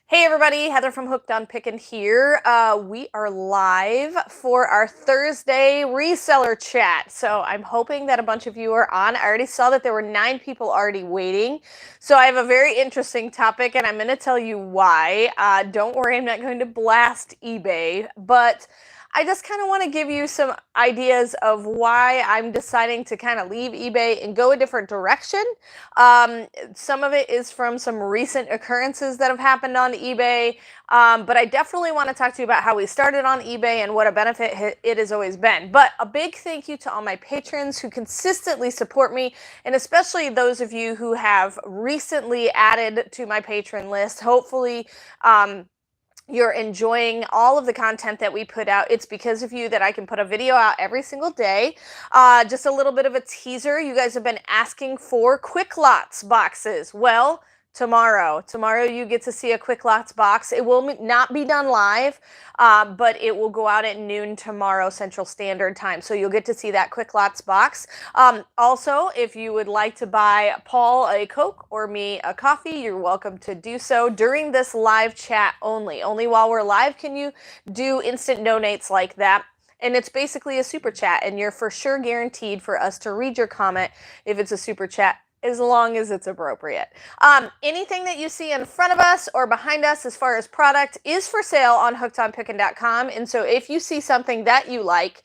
Hey everybody, Heather from Hooked on Pickin here. We are live for our Thursday reseller chat. So I'm hoping that a bunch of you are on. I already saw that there were 9 people already waiting. So I have a very interesting topic and I'm going to tell you why. Don't worry, I'm not going to blast eBay, but I just kind of want to give you some ideas of why I'm deciding to kind of leave eBay and go a different direction. Some of it is from some recent occurrences that have happened on eBay, but I definitely want to talk to you about how we started on eBay and what a benefit it has always been. But a big thank you to all my patrons who consistently support me, and especially those of you who have recently added to my patron list. Hopefully, you're enjoying all of the content that we put out. It's because of you that I can put a video out every single day. Just a little bit of a teaser. You guys have been asking for Quick Lots boxes. Well, tomorrow you get to see a Quick Lots box. It will not be done live, but it will go out at noon tomorrow Central Standard Time. So you'll get to see that Quick Lots box. Also, if you would like to buy Paul a Coke or me a coffee, you're welcome to do so during this live chat only. Only while we're live can you do instant donates like that. And it's basically a super chat, and you're for sure guaranteed for us to read your comment if it's a super chat, as long as it's appropriate. Anything that you see in front of us or behind us as far as product is for sale on hookedonpickin.com. And so if you see something that you like,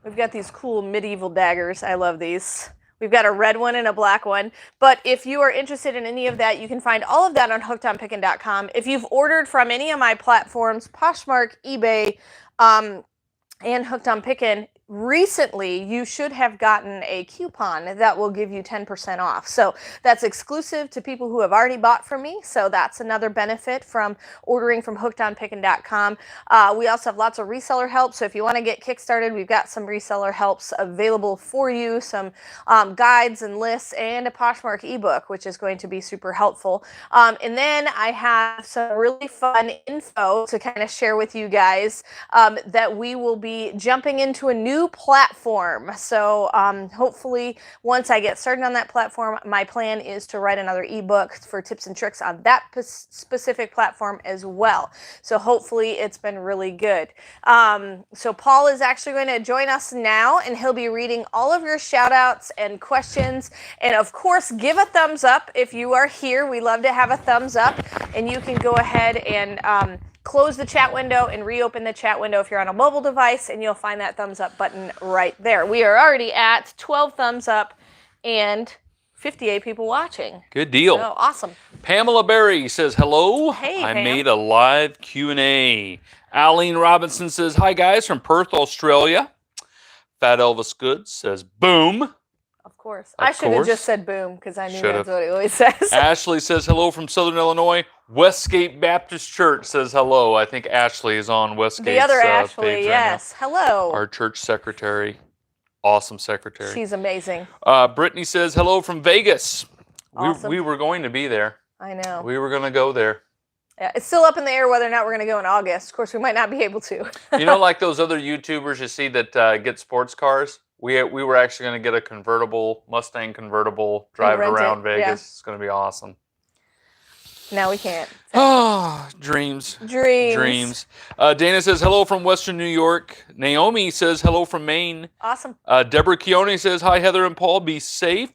we've got these cool medieval daggers. I love these. We've got a red one and a black one. But if you are interested in any of that, you can find all of that on hookedonpickin.com. If you've ordered from any of my platforms, Poshmark, eBay, and Hooked on Pickin, recently you should have gotten a coupon that will give you 10% off. So that's exclusive to people who have already bought from me. So that's another benefit from ordering from hookedonpickin.com. We also have lots of reseller help. So if you want to get kickstarted, we've got some reseller helps available for you, some guides and lists, and a Poshmark E-book, which is going to be super helpful. And then I have some really fun info to kind of share with you guys that we will be jumping into a new platform. So hopefully once I get started on that platform, my plan is to write another ebook for tips and tricks on that specific platform as well. So hopefully it's been really good. So Paul is actually going to join us now, and he'll be reading all of your shout outs and questions. And of course, give a thumbs up if you are here. We love to have a thumbs up, and you can go ahead and close the chat window and reopen the chat window if you're on a mobile device, and you'll find that thumbs up button right there. We are already at 12 thumbs up and 58 people watching. Good deal. So awesome. Pamela Berry says hello. Hey, I Pam. made a live Q&A. Aline Robinson says hi guys from Perth, Australia. Fat Elvis Goods says boom. Of course. I should have just said boom because I knew that's what he always says. Ashley says hello from Southern Illinois. Westgate Baptist Church says hello. I think Ashley is on Westgate's The other Ashley, page yes. Right now. Hello. Our church secretary. Awesome secretary. She's amazing. Brittany says hello from Vegas. Awesome. We were going to be there. I know. We were going to go there. Yeah, it's still up in the air whether or not we're going to go in August. Of course, we might not be able to. You know, like those other YouTubers you see that get sports cars? We were actually going to get a convertible, Mustang convertible, drive it around Vegas. Yeah. It's going to be awesome. No, we can't. Oh, dreams. Dreams. Dana says hello from Western New York. Naomi says hello from Maine. Awesome. Deborah Keone says, hi, Heather and Paul. Be safe.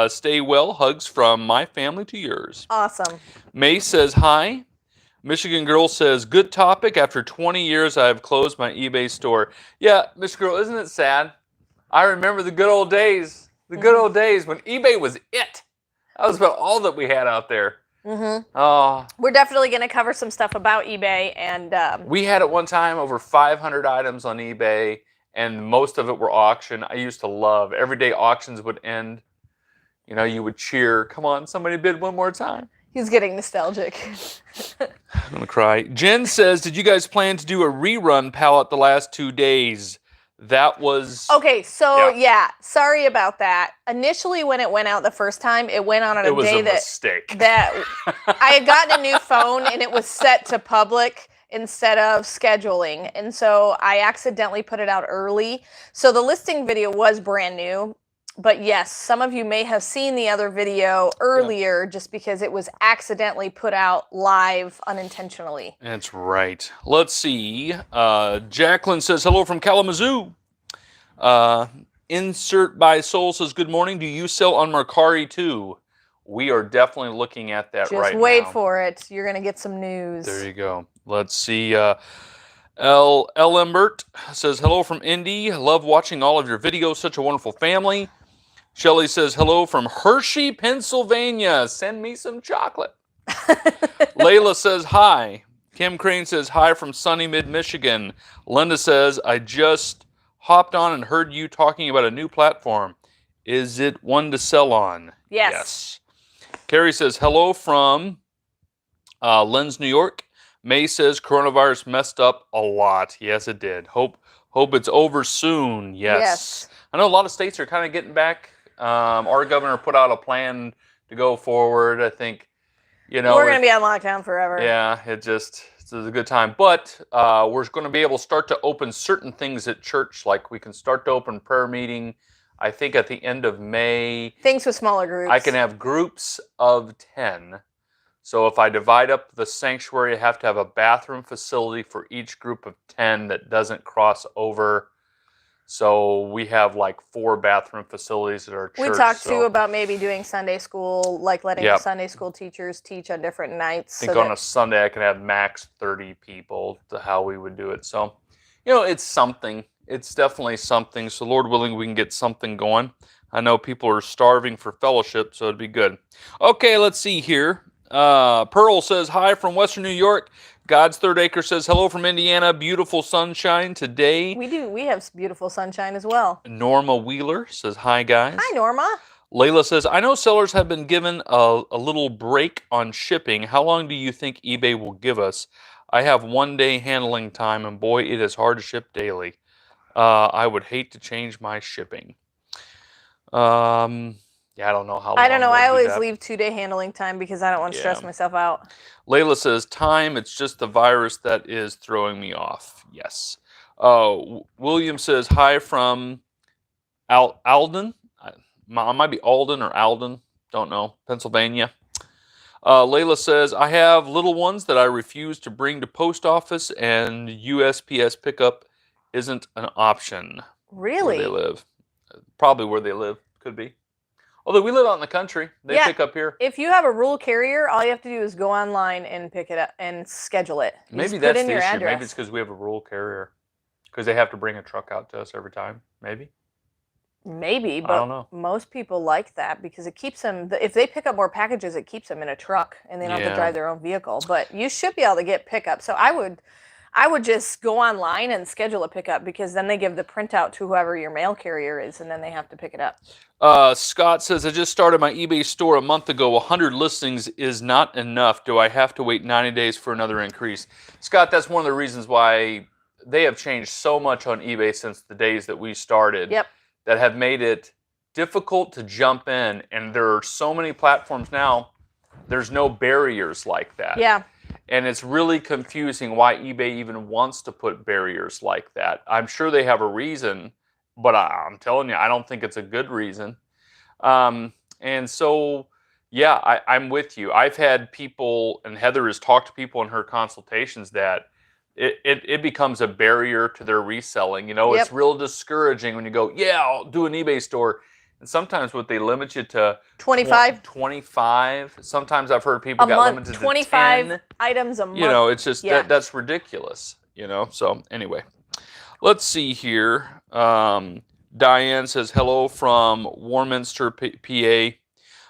Stay well. Hugs from my family to yours. Awesome. May says hi. Michigan Girl says, good topic. After 20 years, I have closed my eBay store. Yeah, Michigan Girl, isn't it sad? I remember the good old days. The good old days when eBay was it. That was about all that we had out there. Mm-hmm. Oh, we're definitely going to cover some stuff about eBay. And we had at one time over 500 items on eBay, and most of it were auction. I used to love every day auctions would end. You know, you would cheer, come on, somebody bid one more time. He's getting nostalgic. I'm going to cry. Jen says, did you guys plan to do a rerun palette the last 2 days? That was... Okay, so yeah, sorry about that. Initially, when it went out the first time, it went on a day that I had gotten a new phone and it was set to public instead of scheduling. And so I accidentally put it out early. So the listing video was brand new. But yes, some of you may have seen the other video earlier just because it was accidentally put out live unintentionally. That's right. Let's see. Jacqueline says, hello from Kalamazoo. Insert by Soul says, good morning. Do you sell on Mercari too? We are definitely looking at that right now. Just wait for it. You're going to get some news. There you go. Let's see. L. Embert says, hello from Indy. Love watching all of your videos. Such a wonderful family. Shelly says, hello from Hershey, Pennsylvania. Send me some chocolate. Layla says, hi. Kim Crane says, hi from sunny mid-Michigan. Linda says, I just hopped on and heard you talking about a new platform. Is it one to sell on? Yes. Carrie says, hello from Lynn's, New York. May says, coronavirus messed up a lot. Yes, it did. Hope it's over soon. Yes. I know a lot of states are kind of getting back. Our governor put out a plan to go forward. I think, we're going to be on lockdown forever. Yeah, it's a good time. But we're going to be able to start to open certain things at church. Like we can start to open prayer meeting, I think at the end of May. Things with smaller groups. I can have groups of 10. So if I divide up the sanctuary, I have to have a bathroom facility for each group of 10 that doesn't cross over. So we have like 4 bathroom facilities at our church. We talked too about maybe doing Sunday school, like letting the Sunday school teachers teach on different nights. I think on a Sunday I can have max 30 people to how we would do it. So, it's something. It's definitely something. So Lord willing, we can get something going. I know people are starving for fellowship, so it'd be good. Okay, let's see here. Pearl says, hi from Western New York. God's Third Acre says, hello from Indiana. Beautiful sunshine today. We do. We have beautiful sunshine as well. Norma Wheeler says, hi, guys. Hi, Norma. Layla says, I know sellers have been given a little break on shipping. How long do you think eBay will give us? I have 1 day handling time, and boy, it is hard to ship daily. I would hate to change my shipping. Yeah, I don't know how long. I don't know. I always leave 2 day handling time because I don't want to stress myself out. Layla says, time, it's just the virus that is throwing me off. Yes. William says, hi from Alden. It might be Alden or Alden. Don't know. Pennsylvania. Layla says, I have little ones that I refuse to bring to post office, and USPS pickup isn't an option. Really? Where they live. Probably where they live. Could be. Although we live out in the country, they pick up here. If you have a rural carrier, all you have to do is go online and pick it up and schedule it. Maybe that's the issue. Maybe it's because we have a rural carrier. Because they have to bring a truck out to us every time. Maybe, but I don't know. Most people like that because it keeps them, if they pick up more packages, it keeps them in a truck and they don't have to drive their own vehicle. But you should be able to get pickup. So I would just go online and schedule a pickup because then they give the printout to whoever your mail carrier is and then they have to pick it up. Scott says, I just started my eBay store a month ago. 100 listings is not enough. Do I have to wait 90 days for another increase? Scott, that's one of the reasons why they have changed so much on eBay since the days that we started. Yep. That have made it difficult to jump in. And there are so many platforms now, there's no barriers like that. Yeah. And it's really confusing why eBay even wants to put barriers like that. I'm sure they have a reason, but I'm telling you, I don't think it's a good reason. And so, yeah, I'm with you. I've had people, and Heather has talked to people in her consultations that it becomes a barrier to their reselling. It's real discouraging when you go, yeah, I'll do an eBay store. And sometimes what they limit you to 25. 25. Sometimes I've heard people got limited to 25 items a month. It's just that's ridiculous. So anyway, let's see here. Diane says hello from Warminster, PA.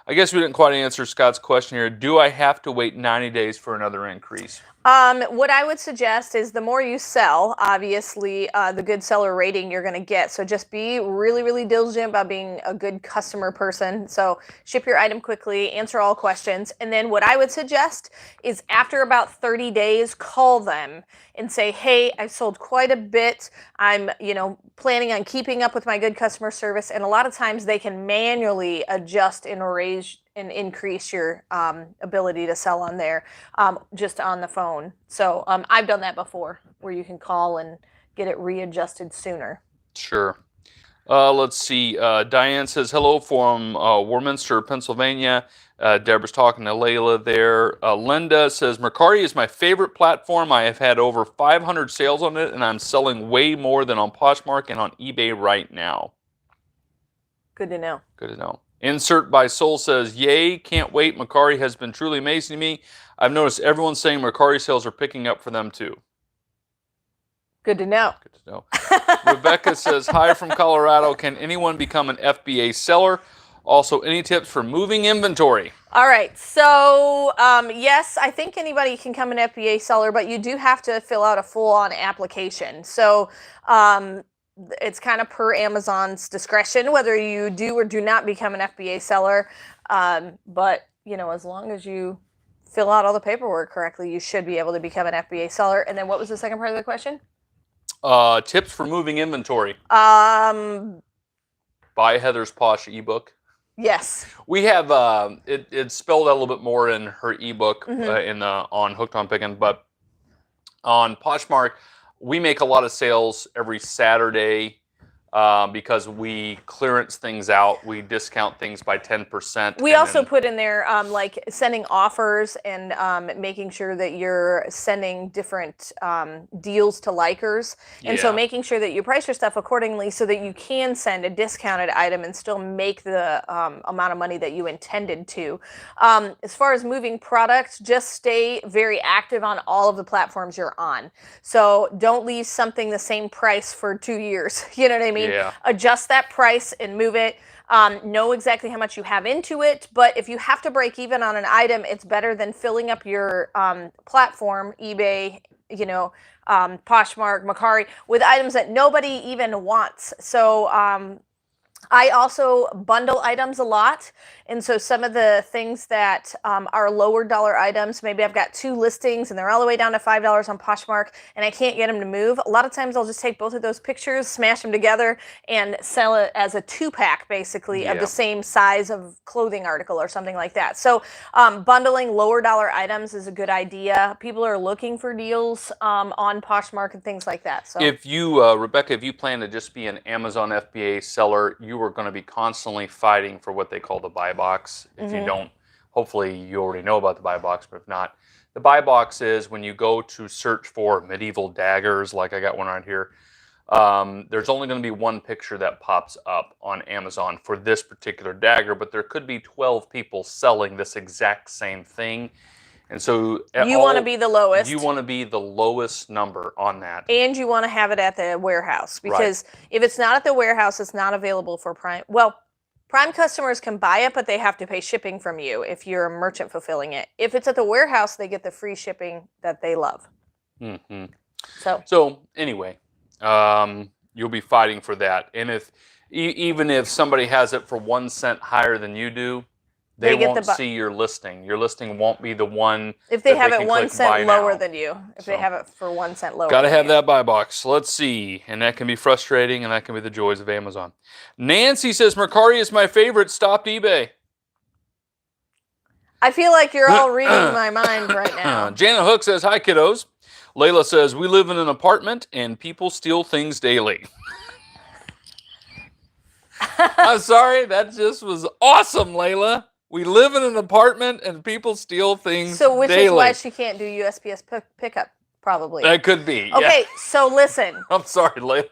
I guess we didn't quite answer Scott's question here. Do I have to wait 90 days for another increase? What I would suggest is the more you sell, obviously, the good seller rating you're going to get. So just be really, really diligent about being a good customer person. So ship your item quickly, answer all questions. And then what I would suggest is after about 30 days, call them and say, hey, I've sold quite a bit. I'm, planning on keeping up with my good customer service. And a lot of times they can manually adjust and raise and increase your ability to sell on there just on the phone. So I've done that before where you can call and get it readjusted sooner. Sure. Let's see. Diane says hello from Warminster, Pennsylvania. Deborah's talking to Layla there. Linda says Mercari is my favorite platform. I have had over 500 sales on it, and I'm selling way more than on Poshmark and on eBay right now. Good to know. Good to know. Insert by Soul says, yay, can't wait. Mercari has been truly amazing to me. I've noticed everyone saying Mercari sales are picking up for them too. Good to know. Good to know. Rebecca says, hi from Colorado. Can anyone become an FBA seller? Also, any tips for moving inventory? All right. So, yes, I think anybody can become an FBA seller, but you do have to fill out a full-on application. So, it's kind of per Amazon's discretion whether you do or do not become an FBA seller. But, you know, as long as you fill out all the paperwork correctly, you should be able to become an FBA seller. And then what was the second part of the question? Tips for moving inventory. Buy Heather's Posh E-book. Yes. We have it's spelled out a little bit more in her ebook on Hooked on Pickin, but on Poshmark, we make a lot of sales every Saturday because we clearance things out. We discount things by 10%. We also put in there like sending offers and making sure that you're sending different deals to likers. And so making sure that you price your stuff accordingly so that you can send a discounted item and still make the amount of money that you intended to. As far as moving products, just stay very active on all of the platforms you're on. So don't leave something the same price for 2 years. You know what I mean? Yeah. Adjust that price and move it. Know exactly how much you have into it, but if you have to break even on an item, it's better than filling up your platform, eBay, you know, Poshmark, Mercari, with items that nobody even wants. So I also bundle items a lot. And so some of the things that are lower dollar items, maybe I've got 2 listings and they're all the way down to $5 on Poshmark and I can't get them to move. A lot of times I'll just take both of those pictures, smash them together and sell it as a 2-pack basically of the same size of clothing article or something like that. So bundling lower dollar items is a good idea. People are looking for deals on Poshmark and things like that. So if you, Rebecca, if you plan to just be an Amazon FBA seller, you are going to be constantly fighting for what they call the buy box. If you don't, hopefully you already know about the buy box, but if not, the buy box is when you go to search for medieval daggers, like I got one right here, there's only going to be one picture that pops up on Amazon for this particular dagger, but there could be 12 people selling this exact same thing. And so you want to be the lowest. You want to be the lowest number on that. And you want to have it at the warehouse because if it's not at the warehouse, it's not available for Prime. Well, Prime customers can buy it, but they have to pay shipping from you if you're a merchant fulfilling it. If it's at the warehouse, they get the free shipping that they love. So anyway, you'll be fighting for that. And if even if somebody has it for 1 cent higher than you do, they won't see your listing. Your listing won't be the one. If they have it 1 cent lower than you, if they have it for 1 cent lower. Got to have that buy box. Let's see, and that can be frustrating, and that can be the joys of Amazon. Nancy says Mercari is my favorite. Stopped eBay. I feel like you're all reading my mind right now. Janet Hook says hi, kiddos. Layla says we live in an apartment and people steal things daily. I'm sorry, that just was awesome, Layla. We live in an apartment and people steal things So which daily. is why she can't do USPS pickup, probably. That could be. Okay, so listen. I'm sorry, Layla.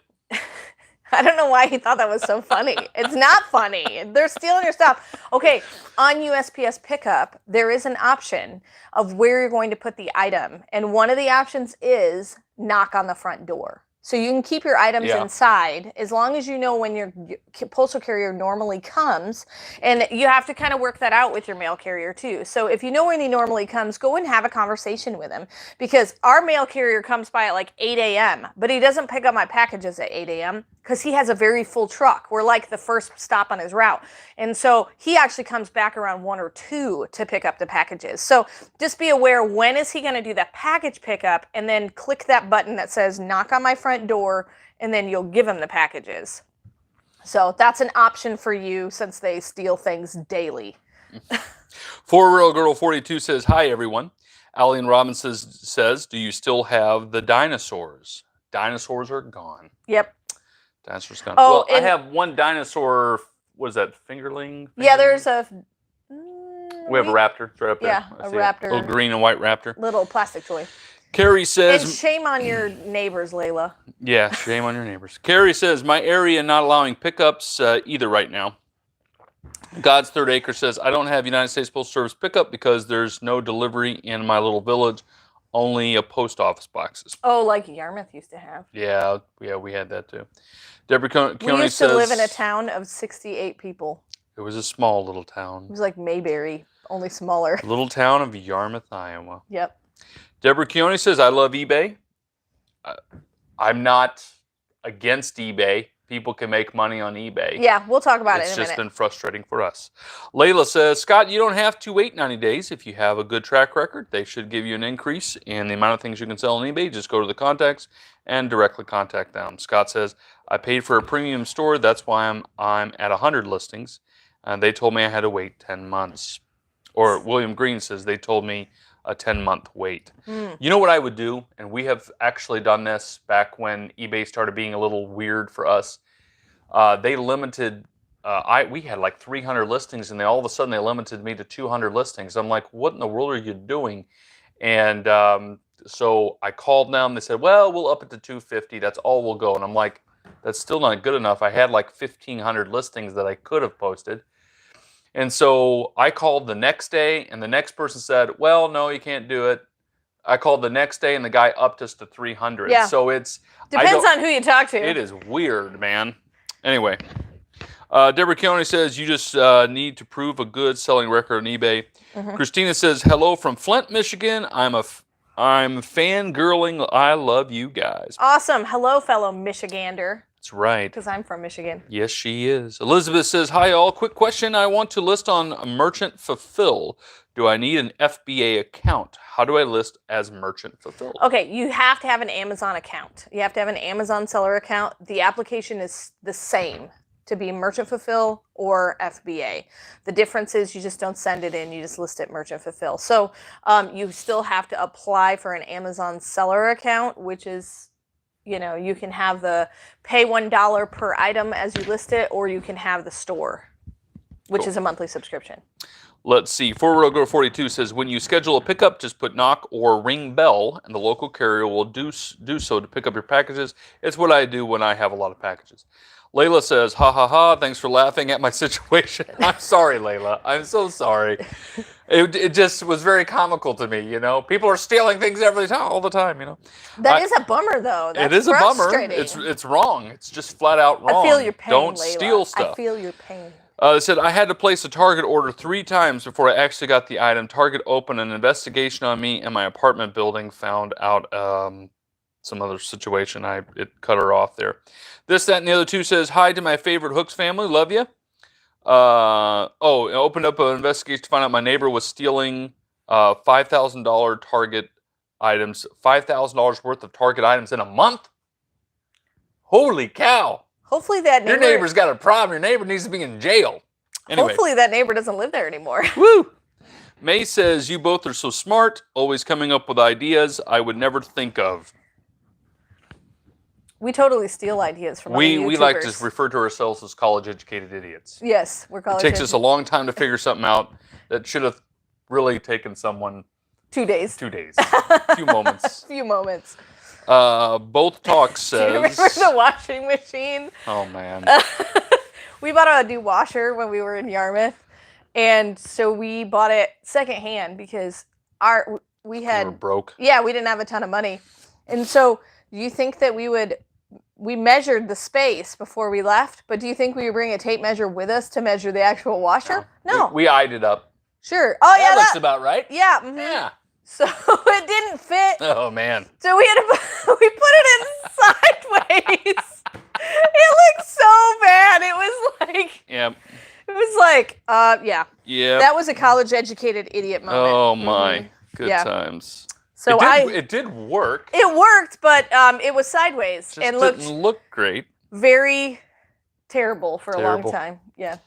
I don't know why he thought that was so funny. It's not funny. They're stealing your stuff. Okay, on USPS pickup, there is an option of where you're going to put the item. And one of the options is knock on the front door. So you can keep your items inside as long as you know when your postal carrier normally comes. And you have to kind of work that out with your mail carrier too. So if you know when he normally comes, go and have a conversation with him. Because our mail carrier comes by at like 8 a.m. But he doesn't pick up my packages at 8 a.m. because he has a very full truck. We're like the first stop on his route. And so he actually comes back around 1 or 2 to pick up the packages. So just be aware, when is he going to do that package pickup, and then click that button that says knock on my front door, and then you'll give him the packages. So that's an option for you since they steal things daily. 4Real Girl 42 says, hi everyone. Allie Robinson says, do you still have the dinosaurs? Dinosaurs are gone. Yep. Dinosaur skunk. Oh, well, I have one dinosaur. What is that? Fingerling? Yeah, there's a. We have a raptor. It's right up there. Yeah, I a see it. raptor. Little green and white raptor. Little plastic toy. Carrie And says, shame on your neighbors, Layla. yeah, shame on your neighbors. Carrie says, my area not allowing pickups either right now. God's Third Acre says, I don't have United States Postal Service pickup because there's no delivery in my little village, only a post office boxes. Oh, like Yarmouth used to have. Yeah, we had that too. Deborah Keone We used says, to live in a town of 68 people. it was a small little town. It was like Mayberry, only smaller. Little town of Yarmouth, Iowa. Yep. Deborah Keone says, I love eBay. I'm not against eBay. People can make money on eBay. Yeah, we'll talk about it in a minute. It's just been frustrating for us. Layla says, Scott, you don't have to wait 90 days. If you have a good track record, they should give you an increase in the amount of things you can sell on eBay. Just go to the contacts and directly contact them. Scott says, I paid for a premium store. That's why I'm at 100 listings. And they told me I had to wait 10 months. Or William Green says, they told me a 10-month wait. You know what I would do? And we have actually done this back when eBay started being a little weird for us. They limited, we had like 300 listings, and all of a sudden they limited me to 200 listings. I'm like, what in the world are you doing? And so I called them. They said, well, we'll up it to 250. That's all we'll go. And I'm like, that's still not good enough. I had like 1,500 listings that I could have posted. And so I called the next day, and the next person said, well, no, you can't do it. I called the next day, and the guy upped us to 300. Yeah. So it's... Depends on who you talk to. It is weird, man. Anyway, Deborah Keone says, you just need to prove a good selling record on eBay. Christina says, hello from Flint, Michigan. I'm fangirling. I love you guys. Awesome. Hello, fellow Michigander. That's right. Because I'm from Michigan. Yes, she is. Elizabeth says, hi, all. Quick question. I want to list on Merchant Fulfill. Do I need an FBA account? How do I list as Merchant Fulfill? Okay, you have to have an Amazon account. You have to have an Amazon seller account. The application is the same to be Merchant Fulfill or FBA. The difference is you just don't send it in. You just list it Merchant Fulfill. So you still have to apply for an Amazon seller account, which is... You know, you can have the pay $1 per item as you list it, or you can have the store, which is a monthly subscription. Let's see. Forward Go 42 says, when you schedule a pickup, just put knock or ring bell, and the local carrier will do so to pick up your packages. It's what I do when I have a lot of packages. Layla says, ha ha ha, thanks for laughing at my situation. I'm sorry, Layla. I'm so sorry. It just was very comical to me, you know. People are stealing things all the time, you know. That is a bummer, though. That's it is a bummer. frustrating. It's wrong. It's just flat out wrong. I feel your pain, Don't Layla. steal stuff. I feel your pain. They said, I had to place a Target order 3 times before I actually got the item. Target opened an investigation on me, and my apartment building found out some other situation. It cut her off there. This, that, and the other two says, hi to my favorite Hooks family. Love you. It opened up an investigation to find out my neighbor was stealing $5,000 Target items, $5,000 worth of Target items in a month. Holy cow. Hopefully that neighbor... Your neighbor's got a problem. Your neighbor needs to be in jail. Anyway. Hopefully that neighbor doesn't live there anymore. Woo! May says, you both are so smart, always coming up with ideas I would never think of. We totally steal ideas from other YouTubers. We like to refer to ourselves as college-educated idiots. Yes, we're college It takes us a long time to figure something out that should have really taken someone 2 days. 2 days. A few moments. Few moments. Both Talks says... Do you remember the washing machine? Oh, man. We bought a new washer when we were in Yarmouth. And so we bought it secondhand because we were broke. Yeah, we didn't have a ton of money. And so do you think that we measured the space before we left, but do you think we would bring a tape measure with us to measure the actual washer? No. We eyed it up. Sure. Oh, yeah. That looks about right. Yeah. Mm-hmm. Yeah. So it didn't fit. Oh, man. So we put it in sideways. It looked so bad. It was like... Yep. It was like, yeah. Yeah. That was a college-educated idiot moment. Oh, my. Mm-hmm. Good times. So it did work. It worked, but it was sideways and didn't look great. Very terrible for a long time. Yeah.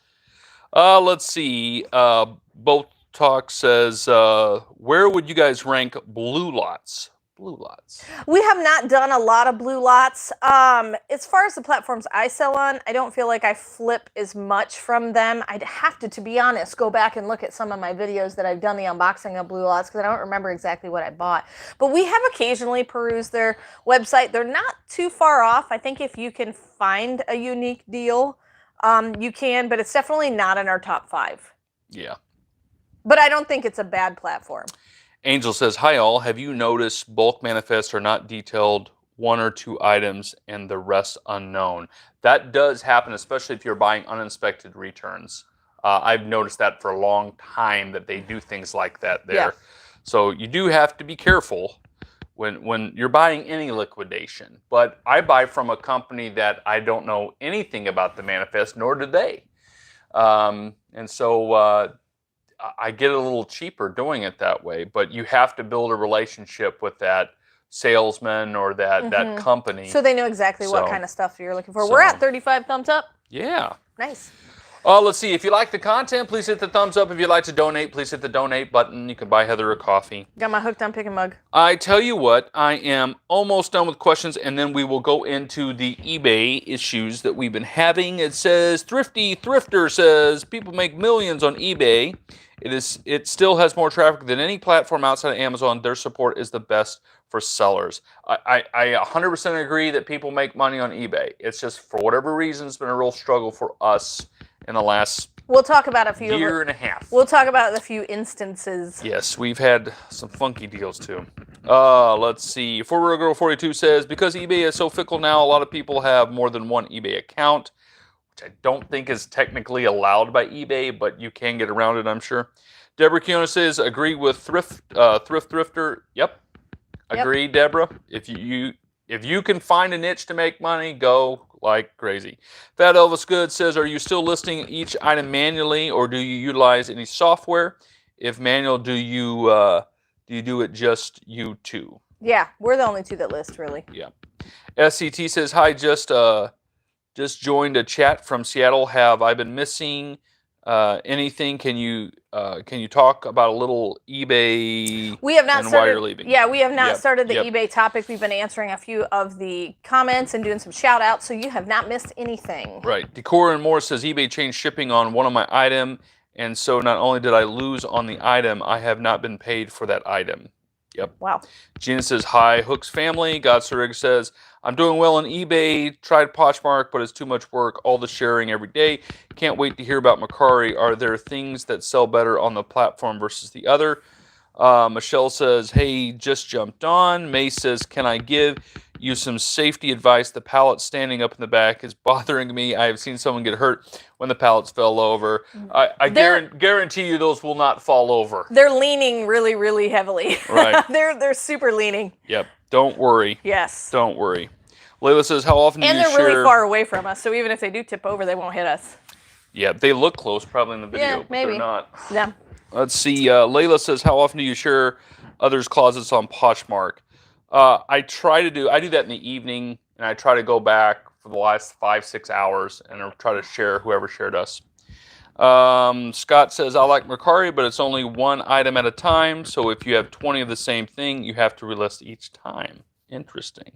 Let's see. Both Talk says, where would you guys rank blue lots? blue lots? We have not done a lot of blue lots. As far as the platforms I sell on, I don't feel like I flip as much from them. I'd have to be honest, go back and look at some of my videos that I've done the unboxing of blue lots because I don't remember exactly what I bought. But we have occasionally perused their website. They're not too far off. I think if you can find a unique deal, you can, but it's definitely not in our top 5. Yeah. But I don't think it's a bad platform. Angel says, hi all, have you noticed bulk manifests are not detailed 1 or 2 items and the rest unknown? That does happen, especially if you're buying uninspected returns. I've noticed that for a long time that they do things like that there. Yeah. So you do have to be careful when you're buying any liquidation. But I buy from a company that I don't know anything about the manifest, nor do they. And so I get it a little cheaper doing it that way, but you have to build a relationship with that salesman or that company. So they know exactly what kind of stuff you're looking for. So, we're at 35 thumbs up. Yeah. Nice. Let's see. If you like the content, please hit the thumbs up. If you'd like to donate, please hit the donate button. You can buy Heather a coffee. Got my hooked on Pickin mug. I tell you what, I am almost done with questions, and then we will go into the eBay issues that we've been having. It says, Thrifty Thrifter says, people make millions on eBay. It still has more traffic than any platform outside of Amazon. Their support is the best for sellers. I 100% agree that people make money on eBay. It's just, for whatever reason, it's been a real struggle for us in the last We'll talk about a few year and a half. We'll talk about a few instances. Yes, we've had some funky deals too. Let's see. Forward Girl 42 says, because eBay is so fickle now, a lot of people have more than one eBay account, which I don't think is technically allowed by eBay, but you can get around it, I'm sure. Deborah Kiona says, agree with Thrift Thrifter. Yep. Agree, Deborah. If you can find a niche to make money, go like crazy. Fat Elvis Good says, are you still listing each item manually, or do you utilize any software? If manual, do you do it just you two? Yeah, we're the only two that list, really. Yeah. SCT says, hi, just joined a chat from Seattle. Have I been missing anything? Can you talk about a little eBay? We have not and started. Why you're leaving? Yeah, we have not started the Yep. eBay topic. We've been answering a few of the comments and doing some shout outs, so you have not missed anything. Right. Decor and More says eBay changed shipping on one of my item, and so not only did I lose on the item, I have not been paid for that item. Yep. Wow. Gina says, hi, Hook's family. Godserig says, I'm doing well on eBay. Tried Poshmark, but it's too much work. All the sharing every day. Can't wait to hear about Mercari. Are there things that sell better on the platform versus the other? Michelle says, hey, just jumped on. May says, can I give you some safety advice? The pallet standing up in the back is bothering me. I have seen someone get hurt when the pallets fell over. I guarantee you those will not fall over. They're leaning really, really heavily. Right. They're super leaning. Yep. Don't worry. Yes. Don't worry. Layla says, how often do you share... And they're really far away from us, so even if they do tip over, they won't hit us. Yeah, they look close probably in the video, Yeah, but maybe. they're not. Yeah. Let's see. Layla says, how often do you share others' closets on Poshmark? I do that in the evening, and I try to go back for the last 5-6 hours and I'll try to share whoever shared us. Scott says, I like Mercari, but it's only one item at a time. So if you have 20 of the same thing, you have to relist each time. Interesting.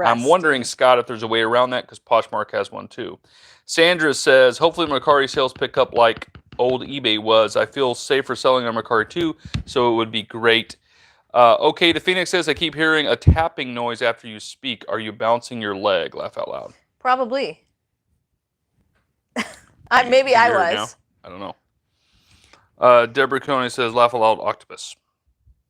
I'm wondering, Scott, if there's a way around that, because Poshmark has one too. Sandra says, hopefully Mercari sales pick up like old eBay was. I feel safer selling on Mercari too, so it would be great. Okay, the Phoenix says, I keep hearing a tapping noise after you speak. Are you bouncing your leg? Laugh out loud. Probably. Maybe I was. Now? I don't know. Deborah Coney says, laugh aloud, octopus.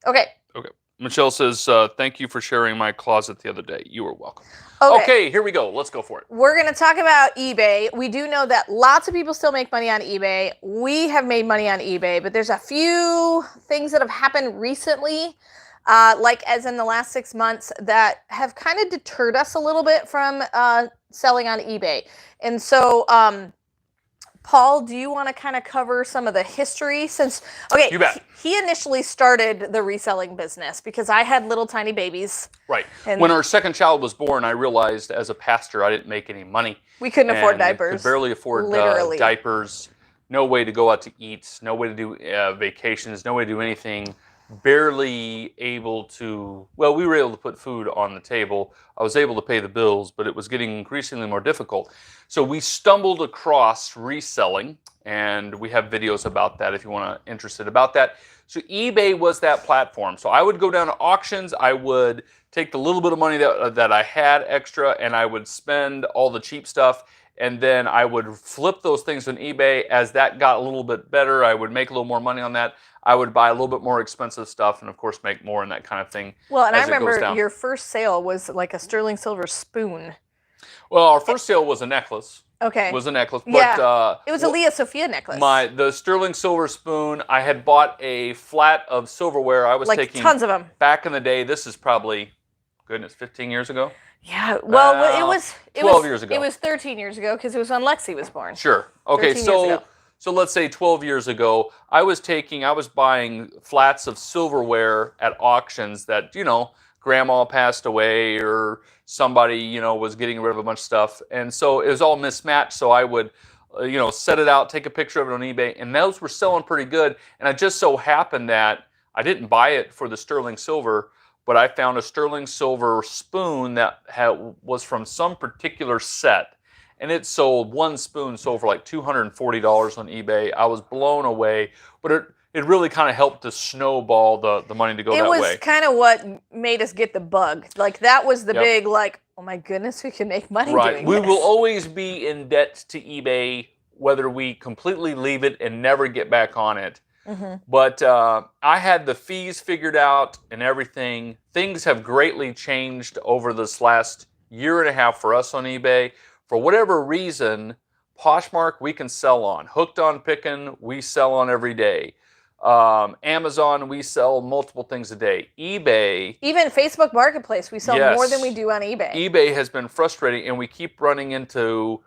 Okay. Okay. Michelle says, thank you for sharing my closet the other day. You are welcome. Okay, here we go. Let's go for it. We're going to talk about eBay. We do know that lots of people still make money on eBay. We have made money on eBay, but there's a few things that have happened recently, like as in the last 6 months, that have kind of deterred us a little bit from selling on eBay. And so, Paul, do you want to kind of cover some of the history? Okay, you bet. He initially started the reselling business because I had little tiny babies. Right. When our second child was born, I realized as a pastor I didn't make any money. We couldn't afford diapers. Could barely afford diapers. No way to go out to eat. No way to do vacations. No way to do anything barely able to, well, we were able to put food on the table. I was able to pay the bills, but it was getting increasingly more difficult. So we stumbled across reselling, and we have videos about that if you want to interested about that. So eBay was that platform. So I would go down to auctions. I would take the little bit of money that I had extra, and I would spend all the cheap stuff. And then I would flip those things on eBay. As that got a little bit better, I would make a little more money on that. I would buy a little bit more expensive stuff and, of course, make more and that kind of thing. Well, and I remember your first sale was like a sterling silver spoon. Well, our first sale was a necklace. Okay. It was a necklace. Yeah. But, it was a Leah Sophia necklace. The sterling silver spoon, I had bought a flat of silverware. I was like taking tons of them. Back in the day, this is probably, goodness, 15 years ago? Yeah, well, it was 12 years ago. It was 13 years ago because it was when Lexi was born. Sure. Okay, so let's say 12 years ago, I was buying flats of silverware at auctions that, grandma passed away or somebody, was getting rid of a bunch of stuff. And so it was all mismatched. So I would, set it out, take a picture of it on eBay, and those were selling pretty good. And it just so happened that I didn't buy it for the sterling silver, but I found a sterling silver spoon that was from some particular set. And it sold, one spoon sold for like $240 on eBay. I was blown away, but it really kind of helped to snowball the money to go that way. It was kind of what made us get the bug. Like that was the big like, oh my goodness, we can make money doing this. We will always be in debt to eBay, whether we completely leave it and never get back on it. Mm-hmm. But I had the fees figured out and everything. Things have greatly changed over this last year and a half for us on eBay. For whatever reason, Poshmark we can sell on. Hooked on Pickin, we sell on every day. Amazon, we sell multiple things a day. eBay... Even Facebook Marketplace, we sell more than we do on eBay. eBay has been frustrating, and we keep running into...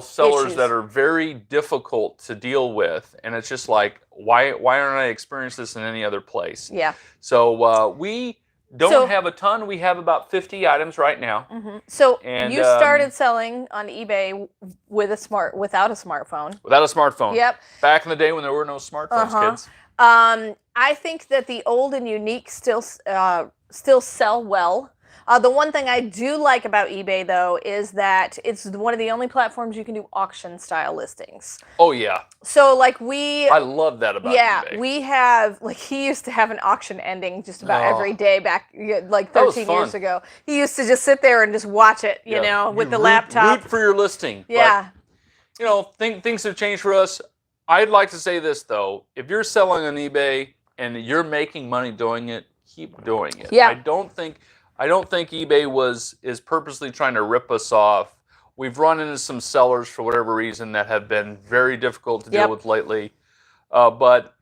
sellers that are very difficult to deal with, and it's just like, why aren't I experiencing this in any other place? Yeah. So we don't have a ton. We have about 50 items right now. Mm-hmm. So you started selling on eBay without a smartphone. Without a smartphone. Yep. Back in the day when there were no smartphones, kids. I think that the old and unique still sell well. The one thing I do like about eBay, though, is that it's one of the only platforms you can do auction-style listings. Oh, yeah. So, I love that about eBay. Yeah, we have, he used to have an auction ending just about every day back, 13 years ago. He used to just sit there and just watch it, with the laptop. Root for your listing. Yeah. But, things have changed for us. I'd like to say this, though. If you're selling on eBay and you're making money doing it, keep doing it. Yeah. I don't think eBay is purposely trying to rip us off. We've run into some sellers for whatever reason that have been very difficult to deal with lately. But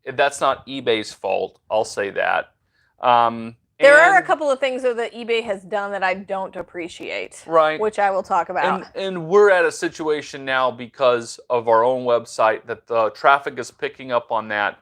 that's not eBay's fault. I'll say that. There are a couple of things, though, that eBay has done that I don't appreciate. Right. Which I will talk about. And we're at a situation now because of our own website that the traffic is picking up on that.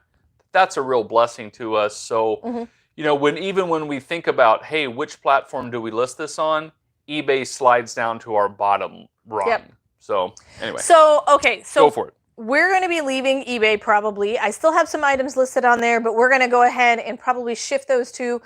That's a real blessing to us. So... Mm-hmm. When we think about, hey, which platform do we list this on? eBay slides down to our bottom rung. Yep. So, anyway. So go for it. We're going to be leaving eBay probably. I still have some items listed on there, but we're going to go ahead and probably shift those to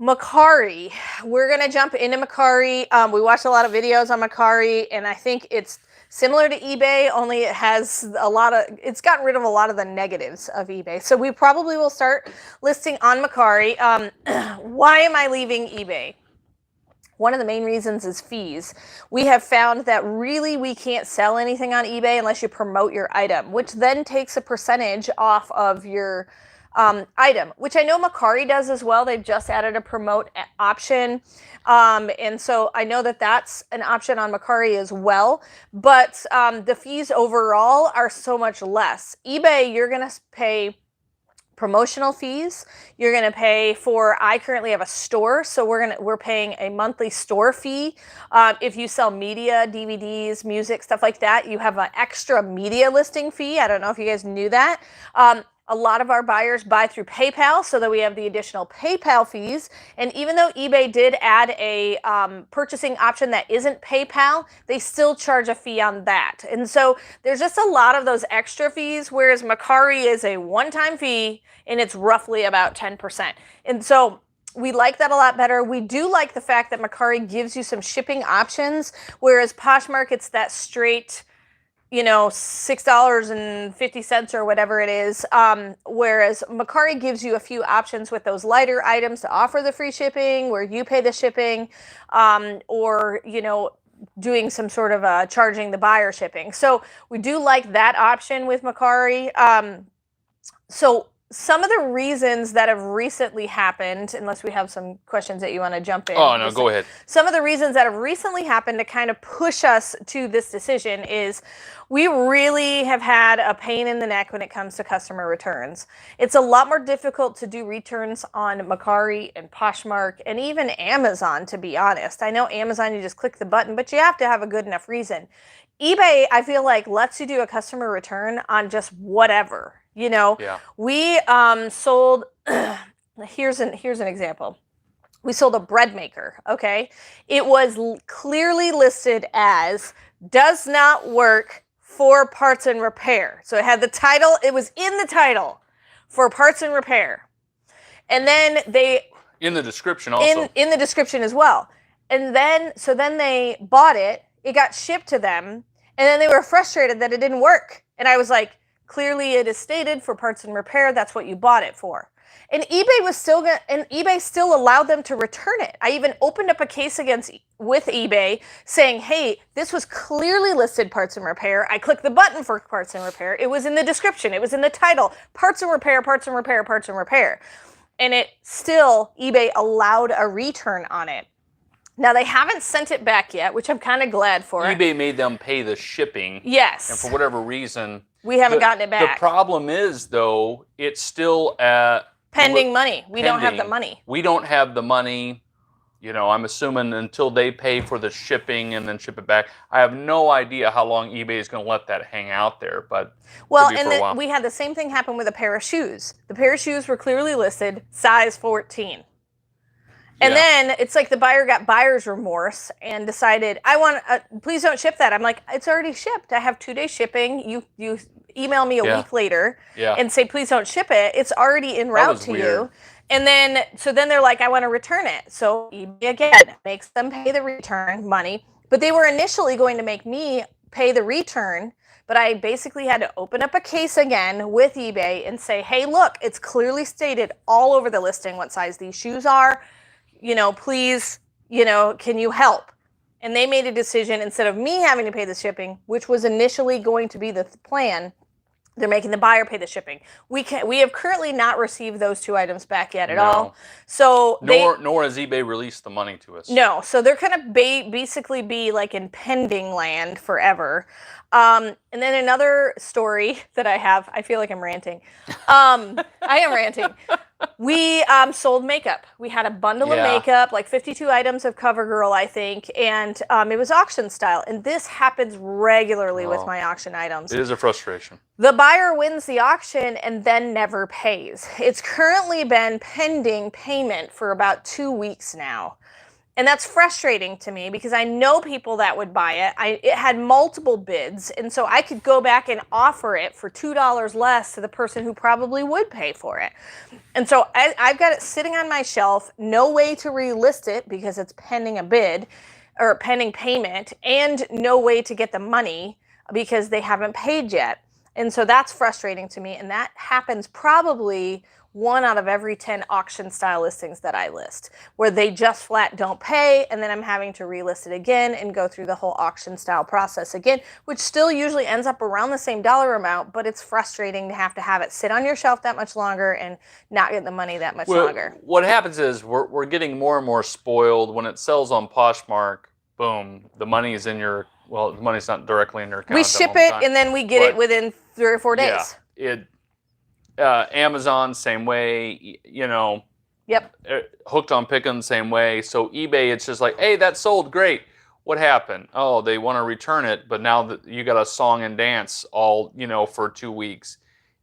Mercari. We're going to jump into Mercari. We watched a lot of videos on Mercari, and I think it's similar to eBay, only it's gotten rid of a lot of the negatives of eBay. So we probably will start listing on Mercari. Why am I leaving eBay? One of the main reasons is fees. We have found that really we can't sell anything on eBay unless you promote your item, which then takes a percentage off of your item, which I know Mercari does as well. They've just added a promote option. And so I know that that's an option on Mercari as well. But the fees overall are so much less. eBay, you're going to pay promotional fees. You're going to pay I currently have a store, so we're paying a monthly store fee. If you sell media, DVDs, music, stuff like that, you have an extra media listing fee. I don't know if you guys knew that. A lot of our buyers buy through PayPal, so that we have the additional PayPal fees. And even though eBay did add a purchasing option that isn't PayPal, they still charge a fee on that. And so there's just a lot of those extra fees, whereas Mercari is a one-time fee, and it's roughly about 10%. And so we like that a lot better. We do like the fact that Mercari gives you some shipping options, whereas Poshmark, it's that straight, $6.50 or whatever it is. Whereas Mercari gives you a few options with those lighter items to offer the free shipping, where you pay the shipping, or, doing some sort of charging the buyer shipping. So we do like that option with Mercari. So some of the reasons that have recently happened, unless we have some questions that you want to jump in. Oh, no, go ahead. Some of the reasons that have recently happened to kind of push us to this decision is we really have had a pain in the neck when it comes to customer returns. It's a lot more difficult to do returns on Mercari and Poshmark and even Amazon, to be honest. I know Amazon, you just click the button, but you have to have a good enough reason. eBay, I feel like, lets you do a customer return on just whatever. Yeah. We sold, here's an example. We sold a bread maker, okay? It was clearly listed as does not work for parts and repair. So it had the title, it was in the title for parts and repair. And then in the description also. In the description as well. And then, so then they bought it, it got shipped to them, and then they were frustrated that it didn't work. And I was like, clearly it is stated for parts and repair, that's what you bought it for. And eBay still allowed them to return it. I even opened up a case with eBay saying, hey, this was clearly listed parts and repair. I clicked the button for parts and repair. It was in the description. It was in the title. Parts and repair, parts and repair, parts and repair. And eBay allowed a return on it. Now, they haven't sent it back yet, which I'm kind of glad for. eBay made them pay the shipping. Yes. And for whatever reason, we haven't gotten it back. The problem is, though, it's still pending money. We don't have the money. We don't have the money. I'm assuming until they pay for the shipping and then ship it back. I have no idea how long eBay is going to let that hang out there, but well, and then we had the same thing happen with a pair of shoes. The pair of shoes were clearly listed size 14. And then it's like the buyer got buyer's remorse and decided, please don't ship that. I'm like, it's already shipped. I have 2-day shipping. You email me a week later and say, please don't ship it. It's already en route to you. And then, so then they're like, I want to return it. So eBay again makes them pay the return money, but they were initially going to make me pay the return. But I basically had to open up a case again with eBay and say, hey, look, it's clearly stated all over the listing what size these shoes are. Please, can you help? And they made a decision, instead of me having to pay the shipping, which was initially going to be the plan, they're making the buyer pay the shipping. We have currently not received those 2 items back yet at all. So nor has eBay released the money to us. No, so they're going to basically be like in pending land forever. And then another story that I have, I feel like I'm ranting. I am ranting. We sold makeup. We had a bundle of makeup, like 52 items of CoverGirl, I think, and it was auction style. And this happens regularly with my auction items. It is a frustration. The buyer wins the auction and then never pays. It's currently been pending payment for about 2 weeks now. And that's frustrating to me because I know people that would buy it. It had multiple bids, and so I could go back and offer it for $2 less to the person who probably would pay for it. And so I've got it sitting on my shelf, no way to relist it because it's pending a bid or pending payment, and no way to get the money because they haven't paid yet. And so that's frustrating to me, and that happens probably 1 out of every 10 auction style listings that I list, where they just flat don't pay, and then I'm having to relist it again and go through the whole auction style process again, which still usually ends up around the same dollar amount, but it's frustrating to have it sit on your shelf that much longer and not get the money that much longer. What happens is we're getting more and more spoiled. When it sells on Poshmark, boom, the money is in your, well, the money's not directly in your account. We ship it and then we get it within 3 or 4 days. Yeah, Amazon, same way, Yep. Hooked on Pickin, same way. So eBay, it's just like, hey, that sold, great. What happened? Oh, they want to return it, but now that you got a song and dance all, for 2 weeks.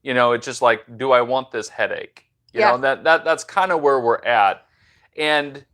You know, it's just like, do I want this headache? You Yeah. know, that's kind of where we're at. And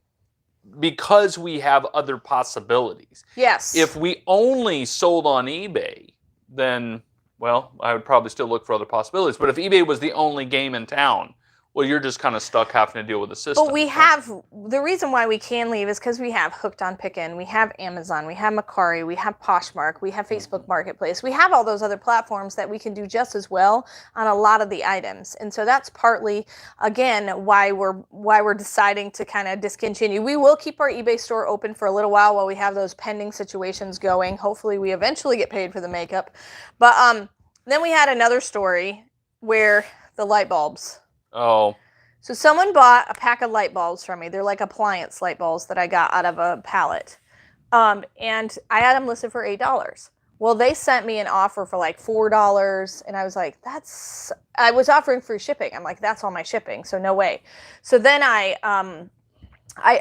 because we have other possibilities. Yes. If we only sold on eBay, then, well, I would probably still look for other possibilities. But if eBay was the only game in town, well, you're just kind of stuck having to deal with the system. But we have, the reason why we can leave is because we have Hooked on Pickin, we have Amazon, we have Mercari, we have Poshmark, we have Facebook Marketplace. We have all those other platforms that we can do just as well on a lot of the items. And so that's partly, again, why we're deciding to kind of discontinue. We will keep our eBay store open for a little while we have those pending situations going. Hopefully we eventually get paid for the makeup. But then we had another story where the light bulbs. Oh. So someone bought a pack of light bulbs from me. They're like appliance light bulbs that I got out of a pallet. And I had them listed for $8. Well, they sent me an offer for like $4. And I was like, I was offering free shipping. I'm like, that's all my shipping. So no way. So then I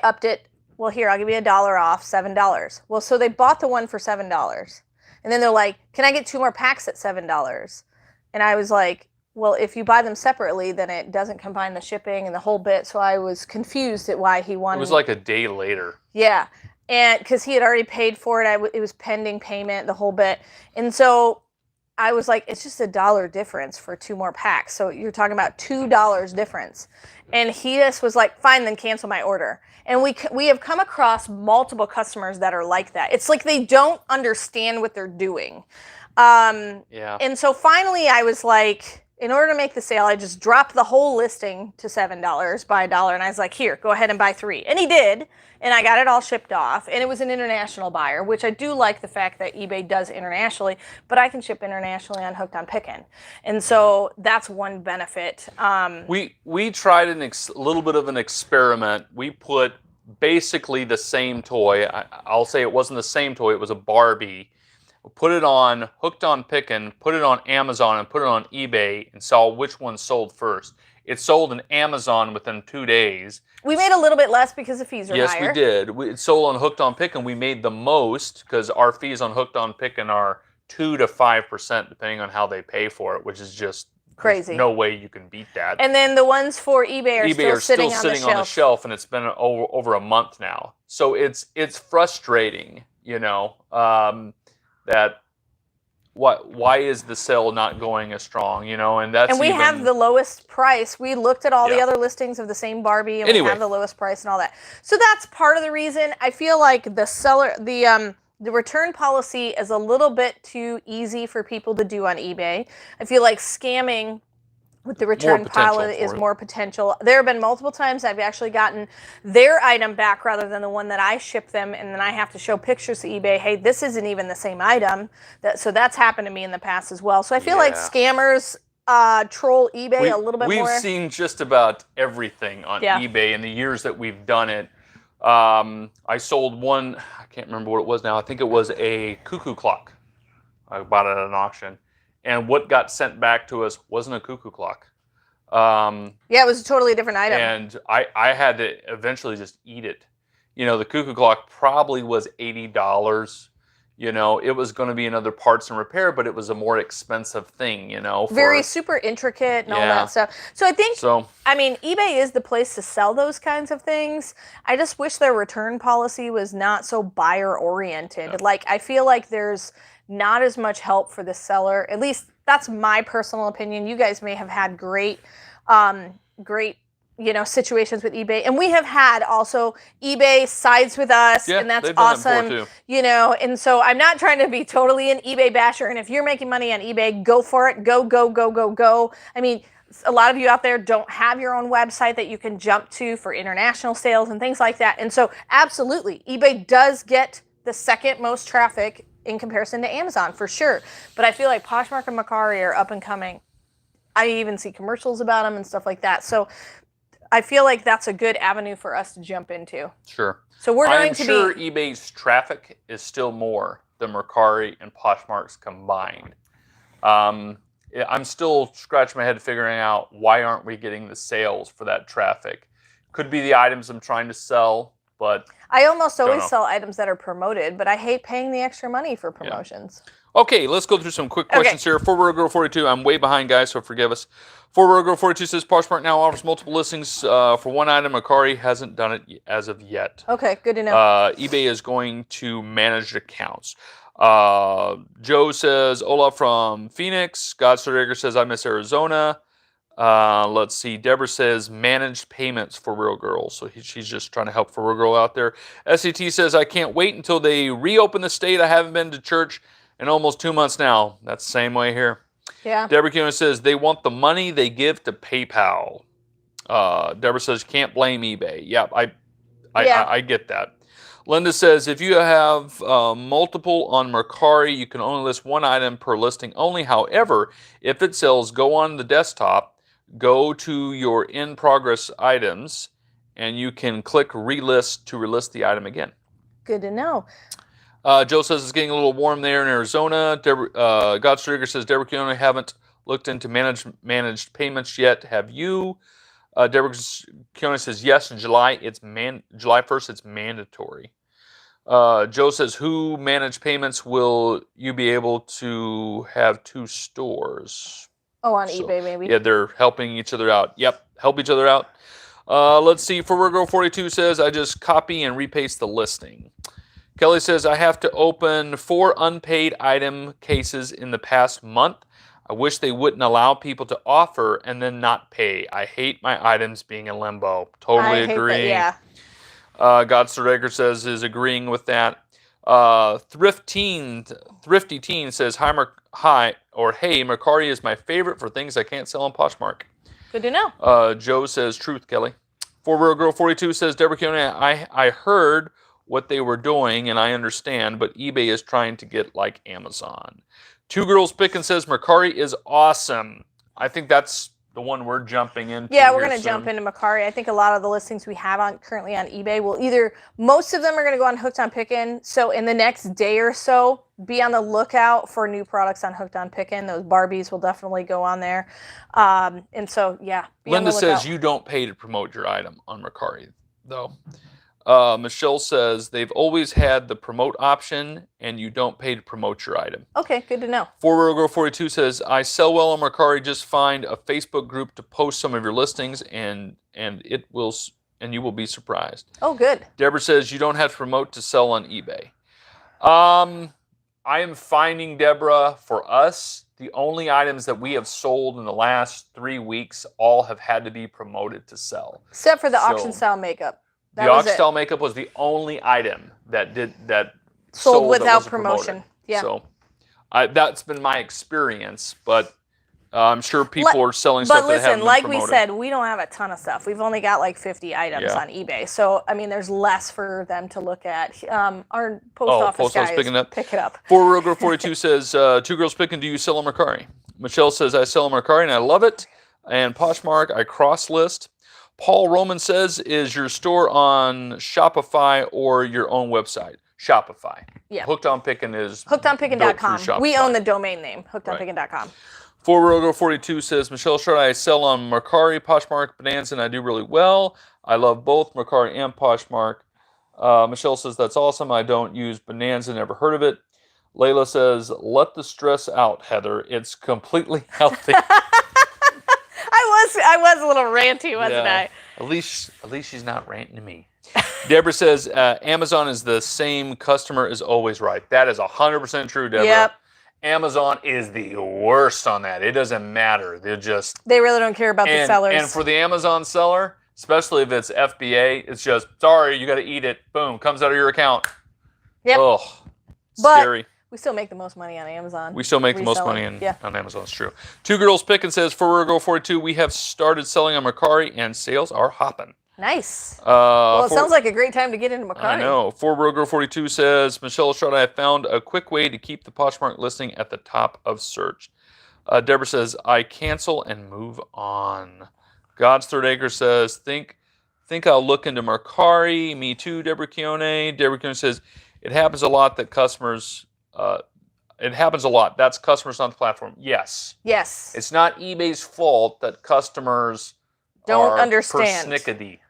upped it. Well, here, I'll give you $1 off, $7. Well, so they bought the one for $7. And then they're like, can I get 2 more packs at $7? And I was like, well, if you buy them separately, then it doesn't combine the shipping and the whole bit. So I was confused at why he wanted. It was like a day later. Yeah, and because he had already paid for it, it was pending payment, the whole bit. And so I was like, it's just $1 difference for 2 more packs. So you're talking about $2 difference. And he just was like, fine, then cancel my order. And we have come across multiple customers that are like that. It's like they don't understand what they're doing. Yeah. And so finally I was like, in order to make the sale, I just dropped the whole listing to $7 by $1. And I was like, here, go ahead and buy 3. And he did. And I got it all shipped off. And it was an international buyer, which I do like the fact that eBay does internationally. But I can ship internationally on Hooked on Pickin. And so that's one benefit. We tried a little bit of an experiment. We put basically the same toy. I'll say it wasn't the same toy. It was a Barbie. Put it on Hooked on Pickin, put it on Amazon, and put it on eBay, and saw which one sold first. It sold on Amazon within 2 days. We made a little bit less because the fees are higher. Yes, we did. It sold on Hooked on Pickin. We made the most because our fees on Hooked on Pickin are 2 to 5%, depending on how they pay for it, which is just crazy. No way you can beat that. And then the ones for eBay are still sitting on the shelf, and it's been over a month now. So it's frustrating, you know. That why is the sale not going as strong, you know? And that's, and we have the lowest price. We looked at all the other listings of the same Barbie, and we have the lowest price and all that. So that's part of the reason. I feel like the seller, the return policy is a little bit too easy for people to do on eBay. I feel like scamming with the return policy is more potential. There have been multiple times I've actually gotten their item back rather than the one that I ship them, and then I have to show pictures to eBay, hey, this isn't even the same item. So that's happened to me in the past as well. So I feel like scammers troll eBay a little bit more. We've seen just about everything on eBay in the years that we've done it. I sold one, I can't remember what it was now. I think it was a cuckoo clock. I bought it at an auction. And what got sent back to us wasn't a cuckoo clock. Yeah, it was a totally different item. And I had to eventually just eat it. You know, the cuckoo clock probably was $80. You know, it was going to be another parts and repair, but it was a more expensive thing, you know. Very super intricate and all that stuff. So I think, I mean, eBay is the place to sell those kinds of things. I just wish their return policy was not so buyer oriented. Yeah. Like, I feel like there's not as much help for the seller. At least that's my personal opinion. You guys may have had great, you know, situations with eBay, and we have had also eBay sides with us, and that's awesome. You know, and so I'm not trying to be totally an eBay basher. And if you're making money on eBay, go for it. Go, go, go, go, go. I mean, a lot of you out there don't have your own website that you can jump to for international sales and things like that. And so absolutely, eBay does get the second most traffic in comparison to Amazon, for sure. But I feel like Poshmark and Mercari are up and coming. I even see commercials about them and stuff like that. So I feel like that's a good avenue for us to jump into. Sure. So we're going to I'm sure eBay's traffic is still more than Mercari and Poshmark's combined. I'm still scratching my head figuring out why aren't we getting the sales for that traffic. Could be the items I'm trying to sell. but I almost don't always know. sell items that are promoted, but I hate paying the extra money for promotions. Okay, let's go through some quick questions here. For Girl42, I'm way behind, guys, so forgive us. For Girl42 says Poshmark now offers multiple listings for one item. Mercari hasn't done it as of yet. Okay, good to know. eBay is going to manage accounts. Joe says, Ola from Phoenix. Godsterdager says, I miss Arizona. Let's see. Deborah says, managed payments for Real Girl. So she's just trying to help for Real Girl out there. SCT says, I can't wait until they reopen the state. I haven't been to church in almost 2 months now. That's the same way here. Yeah. Deborah Kuhn says, they want the money they give to PayPal. Deborah says, can't blame eBay. Yeah, I get that. Linda says, if you have multiple on Mercari, you can only list one item per listing only. However, if it sells, go on the desktop, go to your in-progress items, and you can click relist to relist the item again. Good to know. Joe says it's getting a little warm there in Arizona. Godstrigger says, Deborah Keone, haven't looked into managed payments yet. Have you? Deborah Keone says, yes, in July. July 1st, it's mandatory. Joe says, who managed payments will you be able to have 2 stores? Oh, on eBay, maybe. Yeah, they're helping each other out. Yep, help each other out. Let's see. ForWordGirl42 says, I just copy and repaste the listing. Kelly says, I have to open 4 unpaid item cases in the past month. I wish they wouldn't allow people to offer and then not pay. I hate my items being in limbo. Totally agreeing. Yeah. Godsterdager says is agreeing with that. Thrifty Teen says, hi, or hey, Mercari is my favorite for things I can't sell on Poshmark. Good to know. Joe says, truth, Kelly. ForRealGirl42 says, Deborah Keone, I heard what they were doing, and I understand, but eBay is trying to get like Amazon. Two Girls Pickin says, Mercari is awesome. I think that's the one we're jumping into. Yeah, we're going to jump into Mercari. I think a lot of the listings we have currently on eBay will most of them are going to go on Hooked on Pickin. So in the next day or so, be on the lookout for new products on Hooked on Pickin. Those Barbies will definitely go on there. And so, yeah. Linda says you don't pay to promote your item on Mercari, though. Michelle says they've always had the promote option and you don't pay to promote your item. Okay, good to know. ForRealGirl42 says, I sell well on Mercari. Just find a Facebook group to post some of your listings and you will be surprised. Oh, good. Deborah says you don't have to promote to sell on eBay. I am finding, Deborah, for us, the only items that we have sold in the last 3 weeks all have had to be promoted to sell. Except for the auction style makeup. The auction style makeup was the only item that sold without promotion. Yeah. So that's been my experience, but I'm sure people are selling stuff that haven't been like promoted. we said, we don't have a ton of stuff. We've only got like 50 items on eBay. So, I mean, there's less for them to look at. Our post office guys picking up. Pick it up. ForRealGirl42 says, Two Girls Pickin, do you sell on Mercari? Michelle says, I sell on Mercari and I love it. And Poshmark, I cross-list. Paul Roman says, is your store on Shopify or your own website? Shopify. Yeah. Hooked on Pickin is hookedonpickin.com. We own the domain name, hookedonpickin.com. ForRealGirl42 says, Michelle Short, I sell on Mercari, Poshmark, Bonanza, and I do really well. I love both Mercari and Poshmark. Michelle says, that's awesome. I don't use Bonanza, never heard of it. Layla says, let the stress out, Heather. It's completely healthy. I was a little ranty, wasn't I? At least she's not ranting to me. Deborah says, Amazon is the same customer is always right. That is 100% true, Deborah. Yep. Amazon is the worst on that. It doesn't matter. They really don't care about the sellers. And for the Amazon seller, especially if it's FBA, it's just, sorry, you got to eat it. Boom, comes out of your account. Yep. Ugh, scary. We still make the most money on Amazon. We still make the most money on Amazon. It's true. Two Girls Pickin says, ForRealGirl42, we have started selling on Mercari and sales are hopping. Nice. Well, it sounds like a great time to get into Mercari. I know. ForRealGirl42 says, Michelle Estrada, I found a quick way to keep the Poshmark listing at the top of search. Deborah says, I cancel and move on. God's Third Acre says, think I'll look into Mercari. Me too, Deborah Keone. Deborah Keone says, it happens a lot that customers... it happens a lot. That's customers on the platform. Yes. Yes. It's not eBay's fault that customers don't understand. persnickety.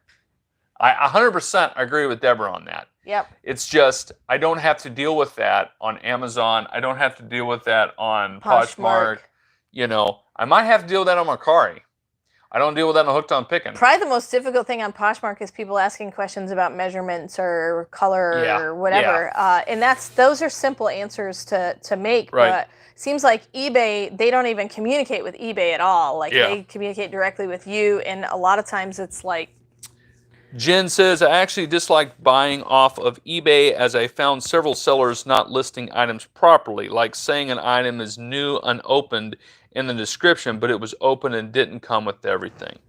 I 100% agree with Deborah on that. Yep. It's just, I don't have to deal with that on Amazon. I don't have to deal with that on Poshmark. You know, I might have to deal with that on Mercari. I don't deal with that on Hooked on Pickin. Probably the most difficult thing on Poshmark is people asking questions about measurements or color or whatever. And those are simple answers to make. Right. But seems like eBay, they don't even communicate with eBay at all. Like they communicate directly with you. And a lot of times it's like, Jen says, I actually dislike buying off of eBay as I found several sellers not listing items properly, like saying an item is new unopened in the description, but it was open and didn't come with everything.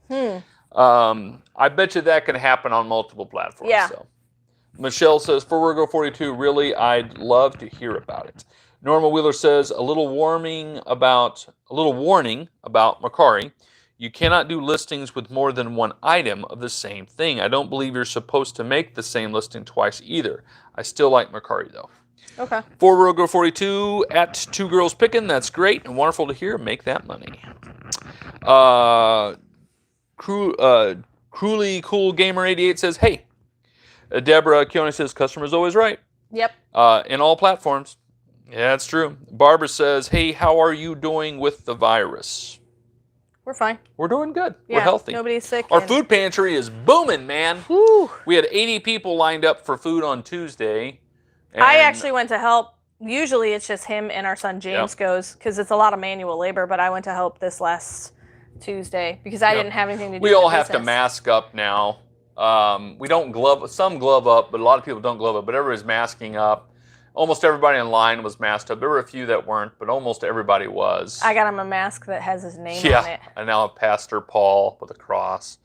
I bet you that can happen on multiple platforms. Yeah. So. Michelle says, for Virgo 42, really, I'd love to hear about it. Norma Wheeler says, a little warning about Mercari. You cannot do listings with more than one item of the same thing. I don't believe you're supposed to make the same listing twice either. I still like Mercari though. okay. For Virgo 42 at Two Girls Pickin', that's great and wonderful to hear. Make that money. Cruelly Cool Gamer 88 says, hey. Deborah Keone says, customer's always right. Yep. In all platforms. Yeah, that's true. Barbara says, hey, how are you doing with the virus? We're fine. We're doing good. Yeah, we're healthy. Nobody's sick. Our food pantry is booming, man. Whew. We had 80 people lined up for food on Tuesday. I actually went to help. Usually it's just him and our son James goes because it's a lot of manual labor, but I went to help this last Tuesday because I didn't have anything to do with We all the have to business. mask up now. We don't some glove up, but a lot of people don't glove up, but everybody's masking up. Almost everybody in line was masked up. There were a few that weren't, but almost everybody was. I got him a mask that has his name on it. I now have Pastor Paul with a cross.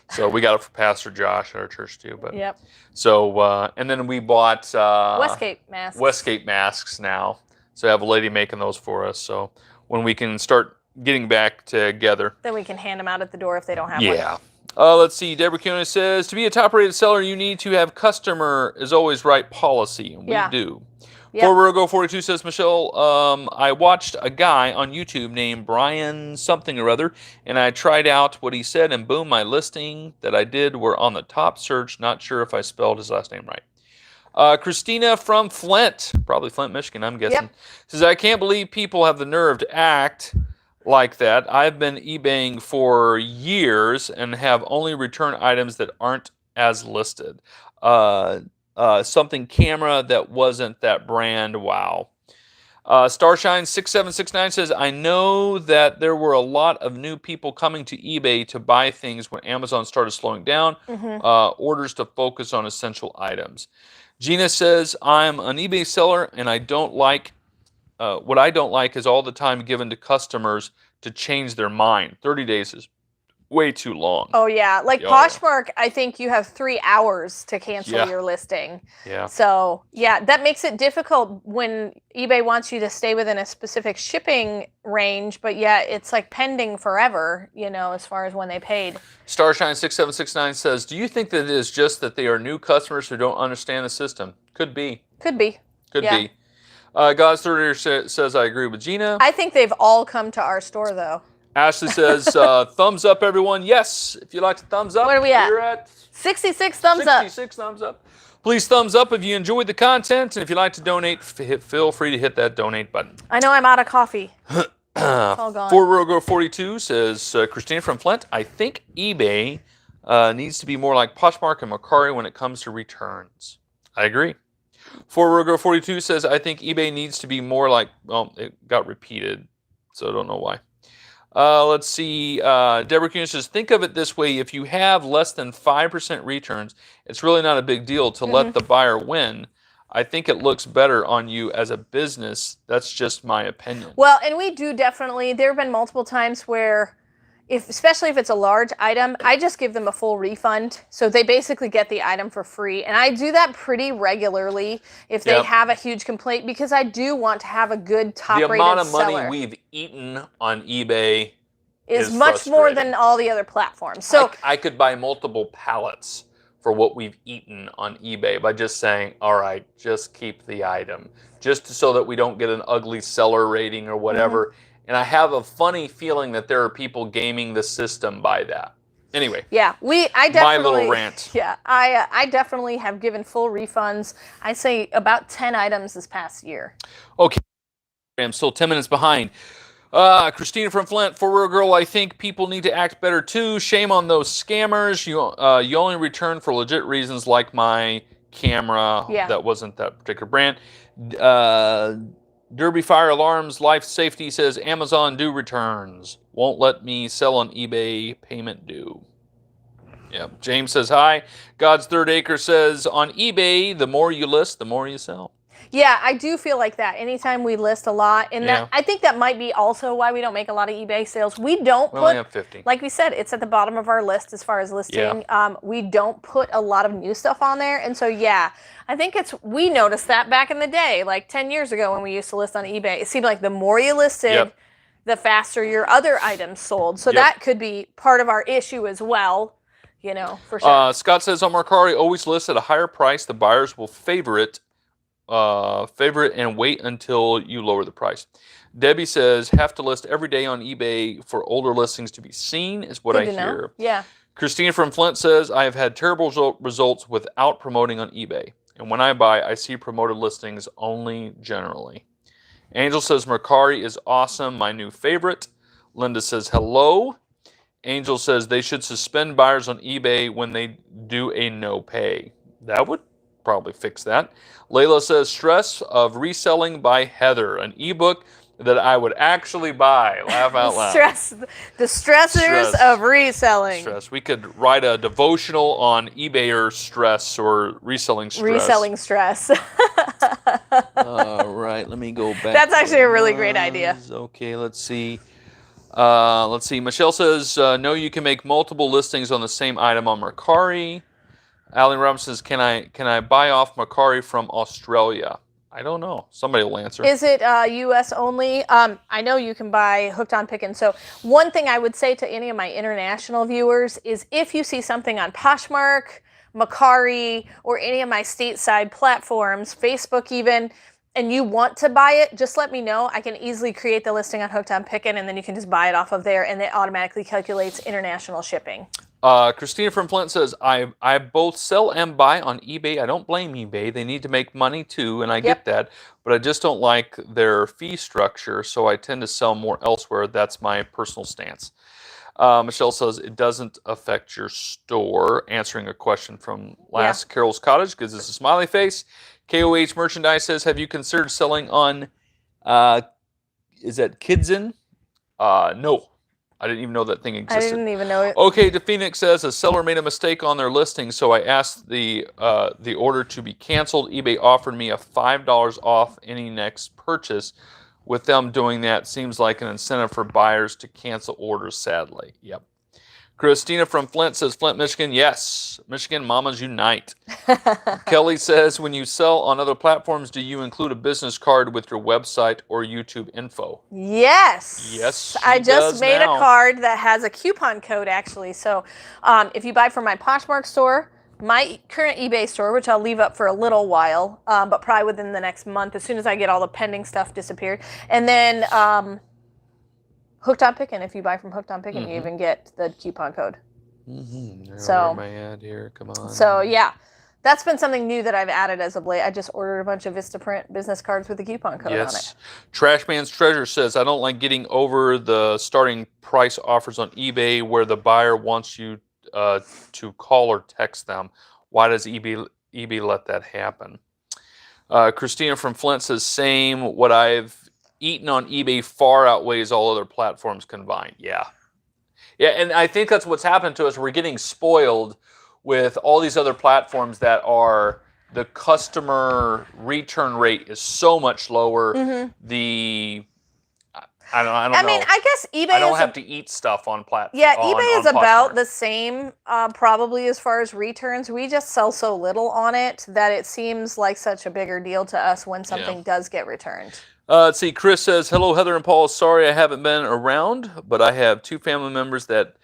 So we got it for Pastor Josh at our church too. But Yep. So and then we bought Westgate masks. Westgate masks now. So I have a lady making those for us. So when we can start getting back together, then we can hand them out at the door if they don't have one. Yeah. Let's see. Deborah Keone says, to be a top-rated seller, you need to have customer is always right policy. And we do. Yep. For Virgo 42 says, Michelle, I watched a guy on YouTube named Brian something or other, and I tried out what he said, and boom, my listing that I did were on the top search. Not sure if I spelled his last name right. Christina from Flint, probably Flint, Michigan, I'm guessing, says, I can't believe people have the nerve to act like that. I've been eBaying for years and have only returned items that aren't as listed. Something camera that wasn't that brand. Wow. Starshine6769 says, I know that there were a lot of new people coming to eBay to buy things when Amazon started slowing down orders to focus on essential items. Gina says, I'm an eBay seller and I don't like what I don't like is all the time given to customers to change their mind. 30 days is way too long. Oh, yeah. Like Poshmark, I think you have 3 hours to cancel your listing. Yeah. So, yeah, that makes it difficult when eBay wants you to stay within a specific shipping range, but yet it's like pending forever, you know, as far as when they paid. Starshine6769 says, do you think that it is just that they are new customers who don't understand the system? Could be. Could be. Could be. God's Third says, I agree with Gina. I think they've all come to our store, though. Ashley says, thumbs up, everyone. Yes, if you like to thumbs up. What are we at? You're at 66 thumbs up. 66 thumbs up. Please thumbs up if you enjoyed the content. And if you'd like to donate, feel free to hit that donate button. I know I'm out of coffee. It's all gone. For Virgo 42 says, Christina from Flint, I think eBay needs to be more like Poshmark and Mercari when it comes to returns. I agree. For Virgo 42 says, I think eBay needs to be more like, well, it got repeated, so I don't know why. Let's see. Deborah Kuhn says, think of it this way. If you have less than 5% returns, it's really not a big deal to let the buyer win. I think it looks better on you as a business. That's just my opinion. Well, and we do definitely. There have been multiple times where, especially if it's a large item, I just give them a full refund. So they basically get the item for free. And I do that pretty regularly if they have a huge complaint, because I do want to have a good top-rated seller. The amount of money we've eaten on eBay is much more than all the other platforms. So I could buy multiple pallets for what we've eaten on eBay by just saying, all right, just keep the item, just so that we don't get an ugly seller rating or whatever. And I have a funny feeling that there are people gaming the system by that. Anyway. Yeah, I definitely, my little rant. Yeah, I definitely have given full refunds. I say about 10 items this past year. Okay, I'm still 10 minutes behind. Christina from Flint, For Real Girl, I think people need to act better too. Shame on those scammers. You only return for legit reasons, like my camera that wasn't that particular brand. Derby Fire Alarms Life Safety says Amazon do returns. Won't let me sell on eBay, payment due. Yeah. James says hi. God's Third Acre says on eBay, the more you list, the more you sell. Yeah, I do feel like that. Anytime we list a lot, and that I think that might be also why we don't make a lot of eBay sales. We don't we only have 50. Like we said, it's at the bottom of our list as far as listing. Yeah. We don't put a lot of new stuff on there, and so I think we noticed that back in the day, like 10 years ago when we used to list on eBay. It seemed like the more you listed, the faster your other items sold. So that could be part of our issue as well. You know, for sure. Scott says on Mercari, always list at a higher price. The buyers will favor it and wait until you lower the price. Debbie says, have to list every day on eBay for older listings to be seen, is what I hear. Yeah. Christina from Flint says, I have had terrible results without promoting on eBay. And when I buy, I see promoted listings only generally. Angel says, Mercari is awesome, my new favorite. Linda says, hello. Angel says they should suspend buyers on eBay when they do a no pay. That would probably fix that. Layla says, Stress of Reselling by Heather, an ebook that I would actually buy. Laugh out loud. The stressors of reselling. Stress. We could write a devotional on eBayer stress or reselling stress. Reselling stress. All right, let me go back. That's actually a really great idea. Okay, let's see. Michelle says, no, you can make multiple listings on the same item on Mercari. Alan Robinson says, can I buy off Mercari from Australia? I don't know. Somebody will answer. Is it U.S. only? I know you can buy hooked on Pickin. So one thing I would say to any of my international viewers is if you see something on Poshmark, Mercari, or any of my stateside platforms, Facebook even, and you want to buy it, just let me know. I can easily create the listing on Hooked on Pickin, and then you can just buy it off of there, and it automatically calculates international shipping. Christina from Flint says, I both sell and buy on eBay. I don't blame eBay. They need to make money too, and I get that. But I just don't like their fee structure, so I tend to sell more elsewhere. That's my personal stance. Michelle says, it doesn't affect your store. Answering a question from last Carol's Cottage, because it's a smiley face. KOH Merchandise says, have you considered selling on, is that Kidzen? No. I didn't even know that thing existed. I didn't even know it. Okay, to Phoenix says, a seller made a mistake on their listing, so I asked the order to be canceled. eBay offered me a $5 off any next purchase. With them doing that, seems like an incentive for buyers to cancel orders, sadly. Yep. Christina from Flint says, Flint, Michigan, yes. Michigan Mamas Unite. Kelly says, when you sell on other platforms, do you include a business card with your website or YouTube info? Yes. Yes, I just made a card that has a coupon code, actually. So if you buy from my Poshmark store, my current eBay store, which I'll leave up for a little while, but probably within the next month, as soon as I get all the pending stuff disappeared. And then Hooked on Pickin. If you buy from Hooked on Pickin, you even get the coupon code. So, where am I at here? Come on. So, yeah. That's been something new that I've added as of late. I just ordered a bunch of Vistaprint business cards with the coupon code on it. Trashman's Treasure says, I don't like getting over the starting price offers on eBay where the buyer wants you to call or text them. Why does eBay let that happen? Christina from Flint says, same. What I've eaten on eBay far outweighs all other platforms combined. Yeah, and I think that's what's happened to us. We're getting spoiled with all these other platforms that are, the customer return rate is so much lower. I don't know. I guess eBay I don't have to eat stuff on platforms. Yeah, eBay is about the same probably as far as returns. We just sell so little on it that it seems like such a bigger deal to us when something does get returned. Let's see. Chris says, hello, Heather and Paul. Sorry I haven't been around, but I have 2 family members that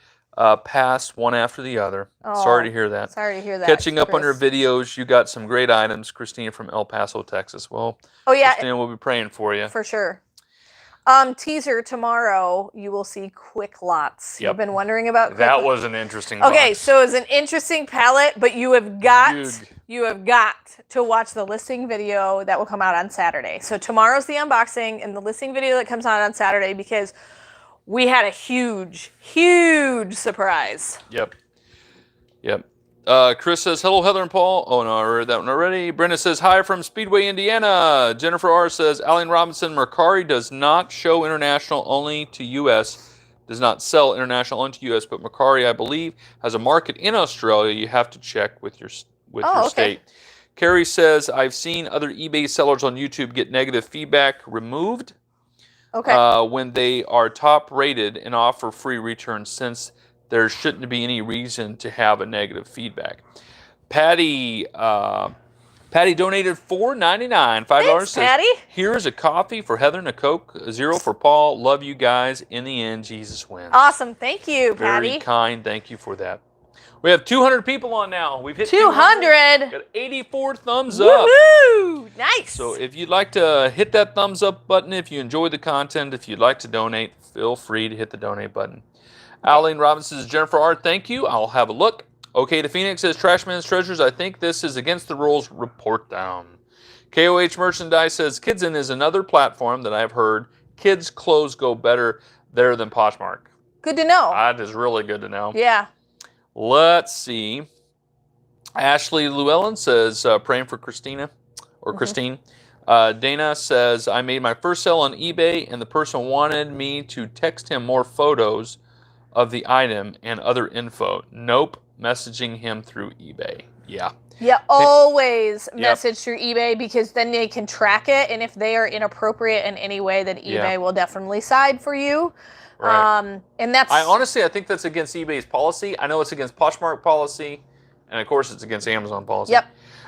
passed one after the other. Oh, sorry to hear that. Sorry to hear that. Catching up on your videos. You got some great items. Christina from El Paso, Texas. Well, Christina, we'll be praying for you. For sure. Teaser tomorrow, you will see quick lots. Yep. You've been wondering about quick That lots. was an interesting Okay, box. so it's an interesting palette, but you have got Dude. to watch the listing video that will come out on Saturday. So tomorrow's the unboxing and the listing video that comes out on Saturday, because we had a huge surprise. Yep. Chris says, hello, Heather and Paul. Oh, no, I read that one already. Brenda says, hi from Speedway, Indiana. Jennifer R. says, Aline Robinson, Mercari does not show international, only to U.S. Does not sell international only to U.S., but Mercari, I believe, has a market in Australia. You have to check with your state. Carrie says, I've seen other eBay sellers on YouTube get negative feedback removed when they are top rated and offer free returns, since there shouldn't be any reason to have a negative feedback. Patty donated $4.99. $5 says, Patty. Here's a coffee for Heather and a Coke, a 0 for Paul. Love you guys. In the end, Jesus wins. Awesome. Thank you, Patty. Very kind. Thank you for that. We have 200 people on now. We've hit 200. Got 84 thumbs up. Woohoo! Nice. So if you'd like to hit that thumbs up button, if you enjoy the content, if you'd like to donate, feel free to hit the donate button. Aline Robinson says, Jennifer R., thank you. I'll have a look. Okay, to Phoenix says, Trashman's Treasures, I think this is against the rules. Report down. KOH Merchandise says, Kidsin is another platform that I've heard kids' clothes go better there than Poshmark. Good to know. That is really good to know. Yeah. Let's see. Ashley Llewellyn says, praying for Christina or Christine. Dana says, I made my first sale on eBay and the person wanted me to text him more photos of the item and other info. Nope. Messaging him through eBay. Yeah. Yeah, always message through eBay, because then they can track it, and if they are inappropriate in any way, then eBay will definitely side for you. Right. And that's... I think that's against eBay's policy. I know it's against Poshmark policy, and of course it's against Amazon policy. Yep.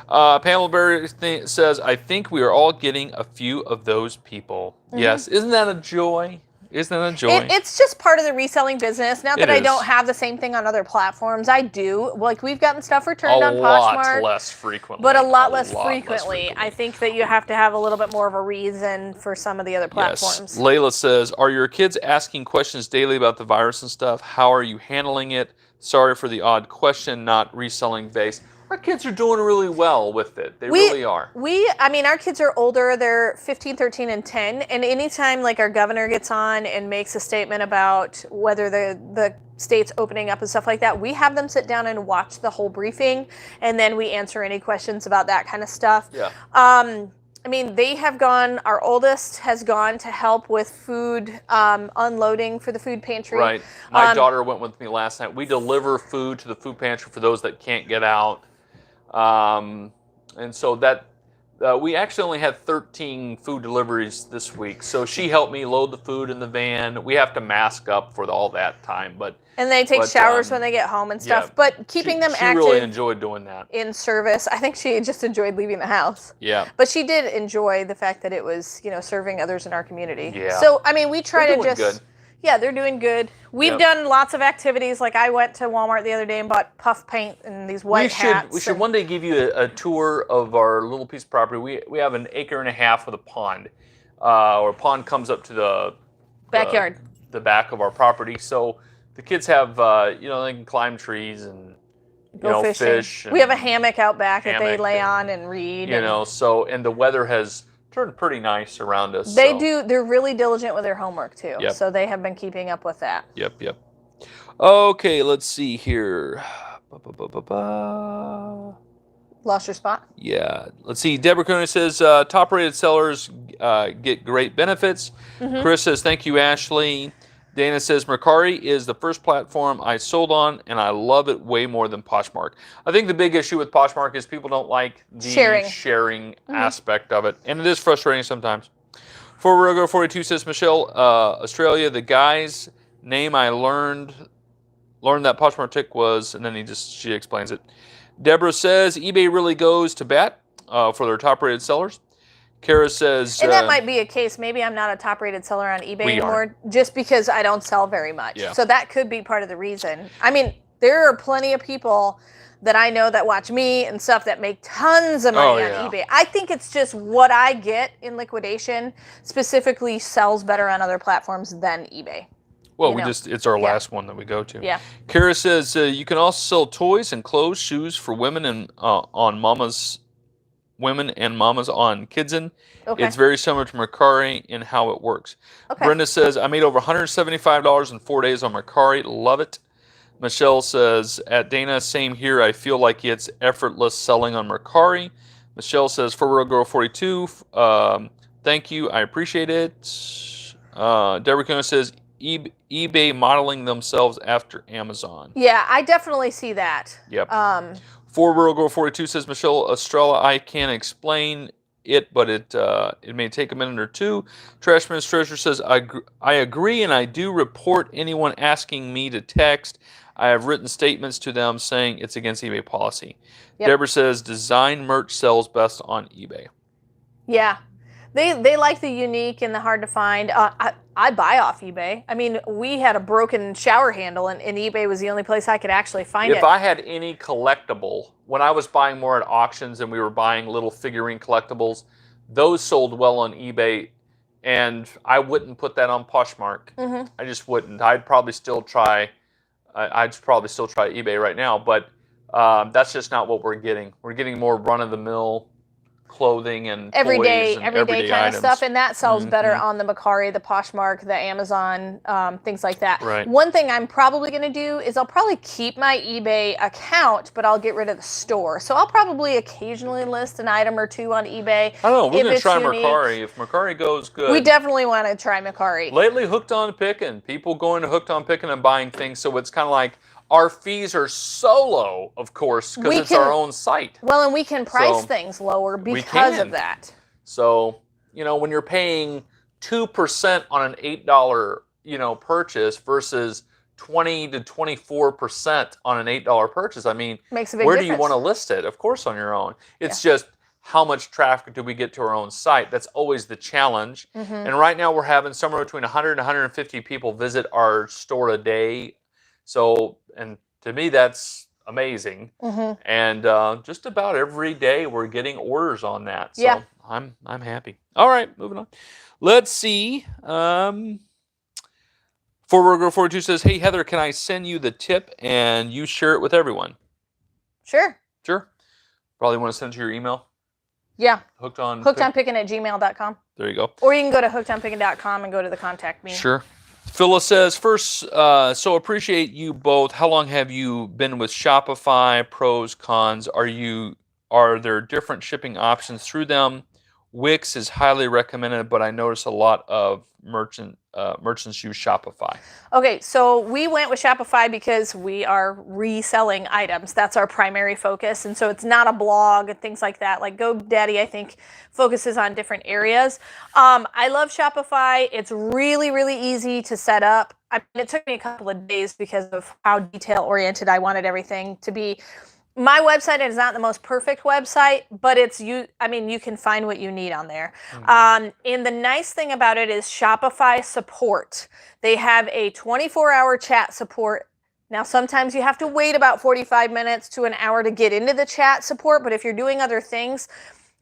Pamela Berry says, I think we are all getting a few of those people. Yes. Isn't that a joy? Isn't that a joy? It's just part of the reselling business. Not that I is. don't have the same thing on other platforms. I do. Like, we've gotten stuff returned on Poshmark. A lot less frequently. But a lot less frequently. I think that you have to have a little bit more of a reason for some of the other platforms. Yes. Layla says, are your kids asking questions daily about the virus and stuff? How are you handling it? Sorry for the odd question, not reselling based. Our kids are doing really well with it. They really are. I mean, our kids are older. They're 15, 13, and 10. And anytime, like, our governor gets on and makes a statement about whether the state's opening up and stuff like that, we have them sit down and watch the whole briefing, and then we answer any questions about that kind of stuff. Yeah. I mean, they have gone, our oldest has gone to help with food unloading for the food pantry. Right. My daughter went with me last night. We deliver food to the food pantry for those that can't get out. And so that we actually only had 13 food deliveries this week. So she helped me load the food in the van. We have to mask up for all that time, and they take showers when they get home and stuff. Yeah, but keeping them active. She really enjoyed doing that. In service. I think she just enjoyed leaving the house. Yeah. But she did enjoy the fact that it was, serving others in our community. Yeah. So, I mean, we try to just... Good. Yeah, they're doing good. We've done lots of activities. Like, I went to Walmart the other day and bought puff paint and these white hats. We should one day give you a tour of our little piece of property. We have an acre and a half with a pond. Our pond comes up to the backyard, the back of our property. So the kids have, they can climb trees and go fishing. Fish. We have a hammock out back that they lay on and read. And the weather has turned pretty nice around us. They do. They're really diligent with their homework too. Yep. So they have been keeping up with that. Yep. Okay, let's see here. Lost your spot? Yeah. Let's see. Deborah Cooney says, top-rated sellers get great benefits. Chris says, thank you, Ashley. Dana says, Mercari is the first platform I sold on, and I love it way more than Poshmark. I think the big issue with Poshmark is people don't like the sharing aspect of it, and it is frustrating sometimes. Forrogo 42 says, Michelle, Australia, the guy's name I learned that Poshmark tick was, and then she explains it. Deborah says, eBay really goes to bat for their top-rated sellers. Kara says... And that might be a case. Maybe I'm not a top-rated seller on eBay anymore just because I don't sell very much. Yeah. So that could be part of the reason. I mean, there are plenty of people that I know that watch me and stuff that make tons of money on eBay. I think it's just what I get in liquidation specifically sells better on other platforms than eBay. Well, it's our last one that we go to. Yeah. Kara says, you can also sell toys and clothes, shoes for women and women and mamas on Kidsen. Okay. It's very similar to Mercari in how it works. Okay. Brenda says, I made over $175 in 4 days on Mercari. Love it. Michelle says, at Dana, same here. I feel like it's effortless selling on Mercari. Michelle says, For Real Girl 42, thank you. I appreciate it. Deborah Kuna says, eBay modeling themselves after Amazon. Yeah, I definitely see that. Yep. For Real Girl 42 says, Michelle Estrella, I can't explain it, but it may take a minute or two. Trashman's Treasure says, I agree, and I do report anyone asking me to text. I have written statements to them saying it's against eBay policy. Yep. Deborah says, design merch sells best on eBay. Yeah. They like the unique and the hard to find. I buy off eBay. I mean, we had a broken shower handle, and eBay was the only place I could actually find it. If I had any collectible, when I was buying more at auctions and we were buying little figurine collectibles, those sold well on eBay, and I wouldn't put that on Poshmark. Mm-hmm. I just wouldn't. I'd probably still try eBay right now, but that's just not what we're getting. We're getting more run-of-the-mill clothing and everyday kind items. of stuff, and that sells better on the Mercari, the Poshmark, the Amazon, things like that. Right. One thing I'm probably going to do is I'll probably keep my eBay account, but I'll get rid of the store. So I'll probably occasionally list an item or two on eBay. I don't know. We're going to try Mercari. If Mercari goes good. We definitely want to try Mercari. Lately, Hooked on Pickin. People going to Hooked on Pickin and buying things, so it's kind of like our fees are so low, of course, because it's our own site. Well, and we can price things lower because of that. So, when you're paying 2% on an $8, purchase versus 20 to 24% on an $8 purchase, I mean, makes a big where difference. do you want to list it? Of course, on your own. It's just how much traffic do we get to our own site? That's always the challenge. Mm-hmm. And right now, we're having somewhere between 100 and 150 people visit our store a day. So, and to me, that's amazing. Mm-hmm. And just about every day we're getting orders on that. So I'm happy. All right, moving on. Let's see. Forward Girl 42 says, hey, Heather, can I send you the tip and you share it with everyone? Sure. Sure. Probably want to send it to your email? Yeah. hookedonpickin@gmail.com. There you go. Or you can go to hookedonpickin.com and go to the contact me. Sure. Phyllis says, first, so appreciate you both. How long have you been with Shopify? Pros, cons? Are there different shipping options through them? Wix is highly recommended, but I notice a lot of merchants use Shopify. Okay, so we went with Shopify because we are reselling items. That's our primary focus, and so it's not a blog and things like that. Like GoDaddy, I think, focuses on different areas. I love Shopify. It's really, really easy to set up. I mean, it took me a couple of days because of how detail-oriented I wanted everything to be. My website is not the most perfect website, but you can find what you need on there. Mm-hmm. And the nice thing about it is Shopify support. They have a 24-hour chat support. Now, sometimes you have to wait about 45 minutes to an hour to get into the chat support, but if you're doing other things,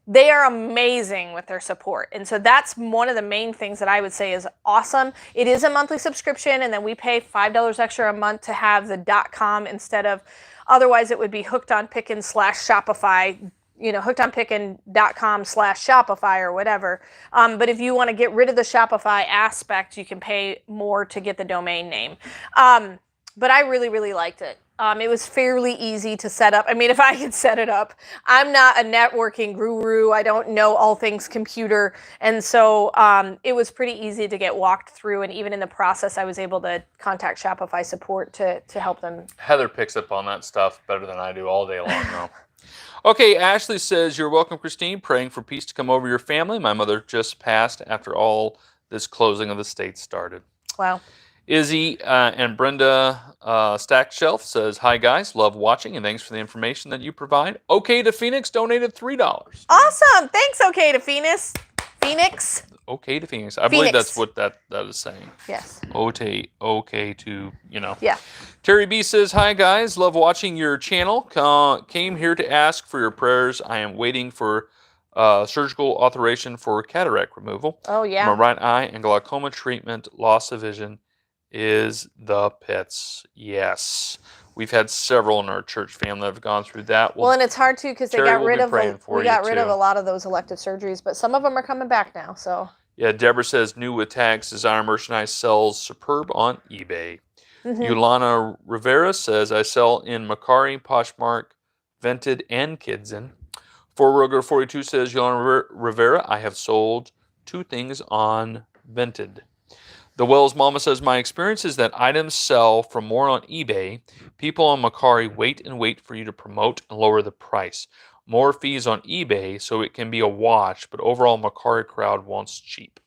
they are amazing with their support. And so that's one of the main things that I would say is awesome. It is a monthly subscription, and then we pay $5 extra a month to have the .com instead of, otherwise it would be hookedonpickin/Shopify, hookedonpickin.com/Shopify or whatever. But if you want to get rid of the Shopify aspect, you can pay more to get the domain name. But I really, really liked it. It was fairly easy to set up. I mean, if I could set it up, I'm not a networking guru. I don't know all things computer. And so it was pretty easy to get walked through. And even in the process, I was able to contact Shopify support to help them. Heather picks up on that stuff better than I do all day long now. Okay, Ashley says, you're welcome, Christine. Praying for peace to come over your family. My mother just passed after all this closing of the state started. Wow. Izzy and Brenda Stacked Shelf says, hi guys, love watching and thanks for the information that you provide. Okay to Phoenix donated $3. Awesome. Thanks, Okay to Phoenix. okay to Phoenix. I believe that's what that is saying. Yes. Okay to, Yeah. Terry B says, hi guys, love watching your channel. Came here to ask for your prayers. I am waiting for surgical authorization for cataract removal. Oh, yeah. My right eye and glaucoma treatment, loss of vision is the pits. Yes. We've had several in our church family that have gone through that. Well, and it's hard too because they Terry got will rid be of praying for we you, got rid of too. a lot of those elective surgeries, but some of them are coming back now. So Yeah, Deborah says new with tags designer merchandise sells superb on eBay. Yolana Rivera says I sell in Mercari, Poshmark, Vented, and Kidsin. 4Roger42 says Yolana Rivera, I have sold 2 things on Vented. The Wells Mama says, my experience is that items sell for more on eBay. People on Mercari wait and wait for you to promote and lower the price. More fees on eBay, so it can be a wash, but overall Mercari crowd wants cheap.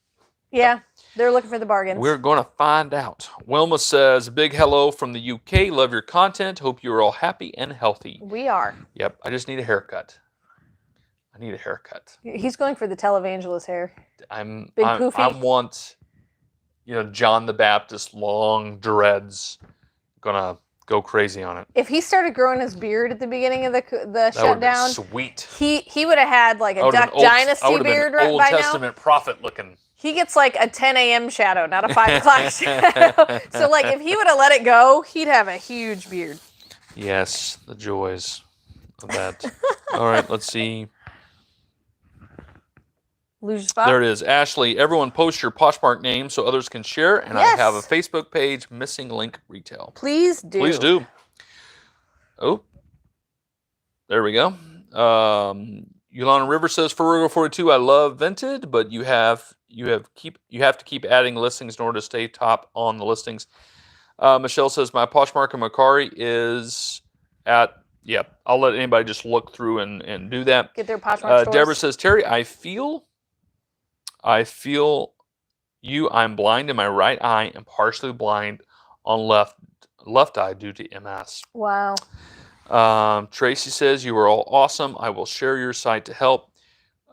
yeah, they're looking for the bargains. We're going to find out. Wilma says, big hello from the UK. Love your content. Hope you are all happy and healthy. We are. Yep, I just need a haircut. I need a haircut. He's going for the televangelist hair. Big poofy. I want, John the Baptist long dreads. Gonna go crazy on it. If he started growing his beard at the beginning of the shutdown, sweet. He would have had like a Duck Dynasty beard right Old by Testament prophet looking. He gets like a 10 a.m. shadow, not a 5 o'clock shadow. So like if he would have let it go, he'd have a huge beard. Yes, the joys of that. All right, let's see. Lose your spot? There it is. Ashley, everyone post your Poshmark name so others can share. And Yes. I have a Facebook page, Missing Link Retail. Please do. Please do. Oh, there we go. Yolanda River says, for 42, I love Vented, but you have to keep adding listings in order to stay top on the listings. Michelle says, my Poshmark and Mercari is at, I'll let anybody just look through and do that. Get their Poshmark stores. Deborah says, Terry, I feel you. I'm blind in my right eye and partially blind on left eye due to MS. Wow. Tracy says, you are all awesome. I will share your site to help.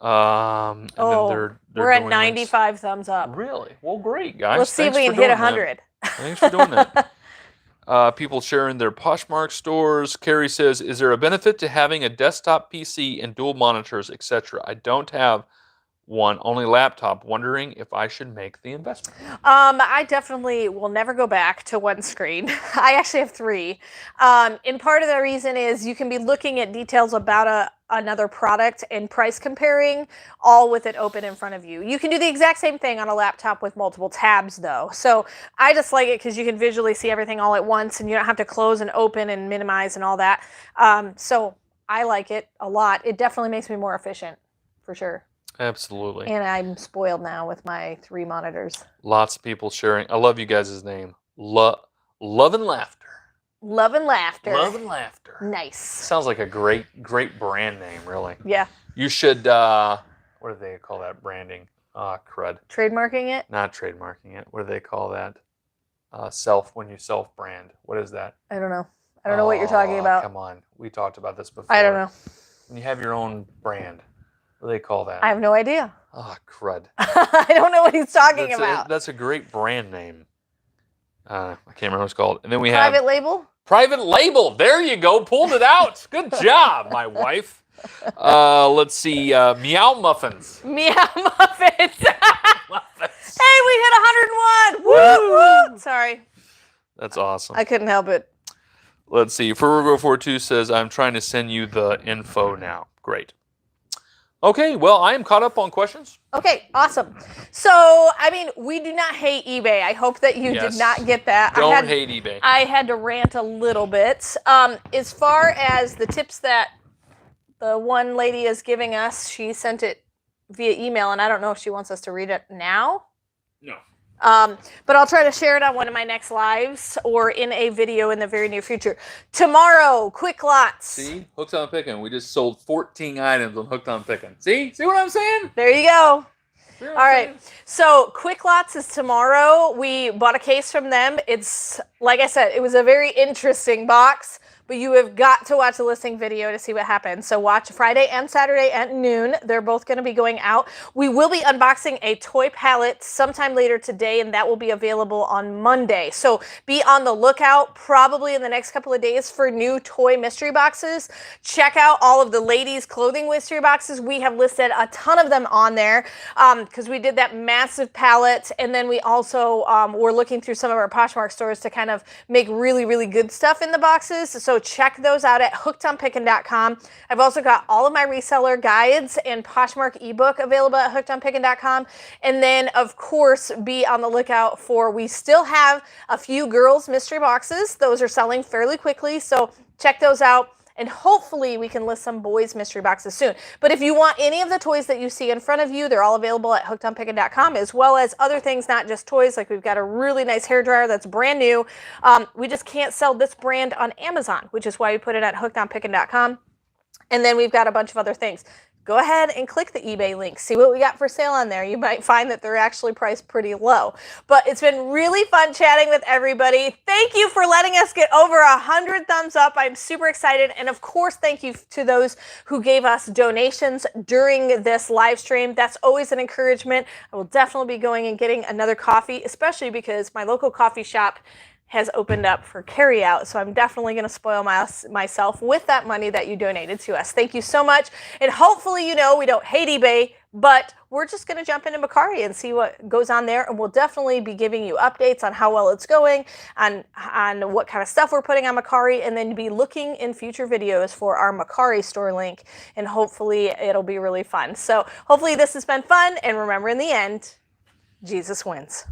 And then they're we're at doing 95 links. thumbs up. Really? Well, great, guys. Let's see if we Thanks can for hit doing 100. that. Thanks for doing that. People sharing their Poshmark stores. Carrie says, is there a benefit to having a desktop PC and dual monitors, etc.? I don't have one, only laptop. Wondering if I should make the investment. I definitely will never go back to one screen. I actually have 3. And part of the reason is you can be looking at details about another product and price comparing all with it open in front of you. You can do the exact same thing on a laptop with multiple tabs though. So I just like it because you can visually see everything all at once and you don't have to close and open and minimize and all that. So I like it a lot. It definitely makes me more efficient for sure. Absolutely. And I'm spoiled now with my 3 monitors. Lots of people sharing. I love you guys' name. Love and Laughter. Love and Laughter. Love and Laughter. Nice. Sounds like a great brand name, really. Yeah. You should, what do they call that branding? Crud. Trademarking it? Not trademarking it. What do they call that? When you self-brand. What is that? I don't know. I don't know what you're talking about. Come on. We talked about this before. I don't know. When you have your own brand. What do they call that? I have no idea. Oh, crud. I don't know what he's talking about. That's a great brand name. I can't remember what it's called. And then we Private have... label? Private label. There you go. Pulled it out. Good job, my wife. Let's see. Meow Muffins. Meow Muffins. Hey, we hit 101. Woo, woo. Sorry. That's awesome. I couldn't help it. Let's see. Ferrugo42 says, I'm trying to send you the info now. Great. Okay, well, I am caught up on questions. Okay, awesome. So, I mean, we do not hate eBay. I hope that you did not get that. Don't hate eBay. I had to rant a little bit. As far as the tips that the one lady is giving us, she sent it via email, and I don't know if she wants us to read it now. No. But I'll try to share it on one of my next lives or in a video in the very near future. Tomorrow, Quick Lots. See? Hooked on Pickin. We just sold 14 items on Hooked on Pickin. See? See what I'm saying? There you go. All right. So Quick Lots is tomorrow. We bought a case from them. It's, like I said, it was a very interesting box. but you have got to watch the listing video to see what happens. So watch Friday and Saturday at noon. They're both going to be going out. We will be unboxing a toy palette sometime later today, and that will be available on Monday. So be on the lookout probably in the next couple of days for new toy mystery boxes. Check out all of the ladies' clothing mystery boxes. We have listed a ton of them on there because we did that massive palette, and then we also were looking through some of our Poshmark stores to kind of make really, really good stuff in the boxes. So check those out at hookedonpickin.com. I've also got all of my reseller guides and Poshmark E-book available at hookedonpickin.com. And then, of course, be on the lookout for, we still have a few girls' mystery boxes. Those are selling fairly quickly, so check those out. And hopefully we can list some boys' mystery boxes soon. But if you want any of the toys that you see in front of you, they're all available at hookedonpickin.com, as well as other things, not just toys. Like we've got a really nice hairdryer that's brand new. We just can't sell this brand on Amazon, which is why we put it at hookedonpickin.com. And then we've got a bunch of other things. Go ahead and click the eBay link. See what we got for sale on there. You might find that they're actually priced pretty low. But it's been really fun chatting with everybody. Thank you for letting us get over 100 thumbs up. I'm super excited. And of course, thank you to those who gave us donations during this live stream. That's always an encouragement. I will definitely be going and getting another coffee, especially because my local coffee shop has opened up for carry out. So I'm definitely going to spoil myself with that money that you donated to us. Thank you so much. And hopefully, you know, we don't hate eBay, but we're just going to jump into Mercari and see what goes on there. And we'll definitely be giving you updates on how well it's going, on what kind of stuff we're putting on Mercari, and then be looking in future videos for our Mercari store link. And hopefully it'll be really fun. So hopefully this has been fun. And remember, in the end, Jesus wins.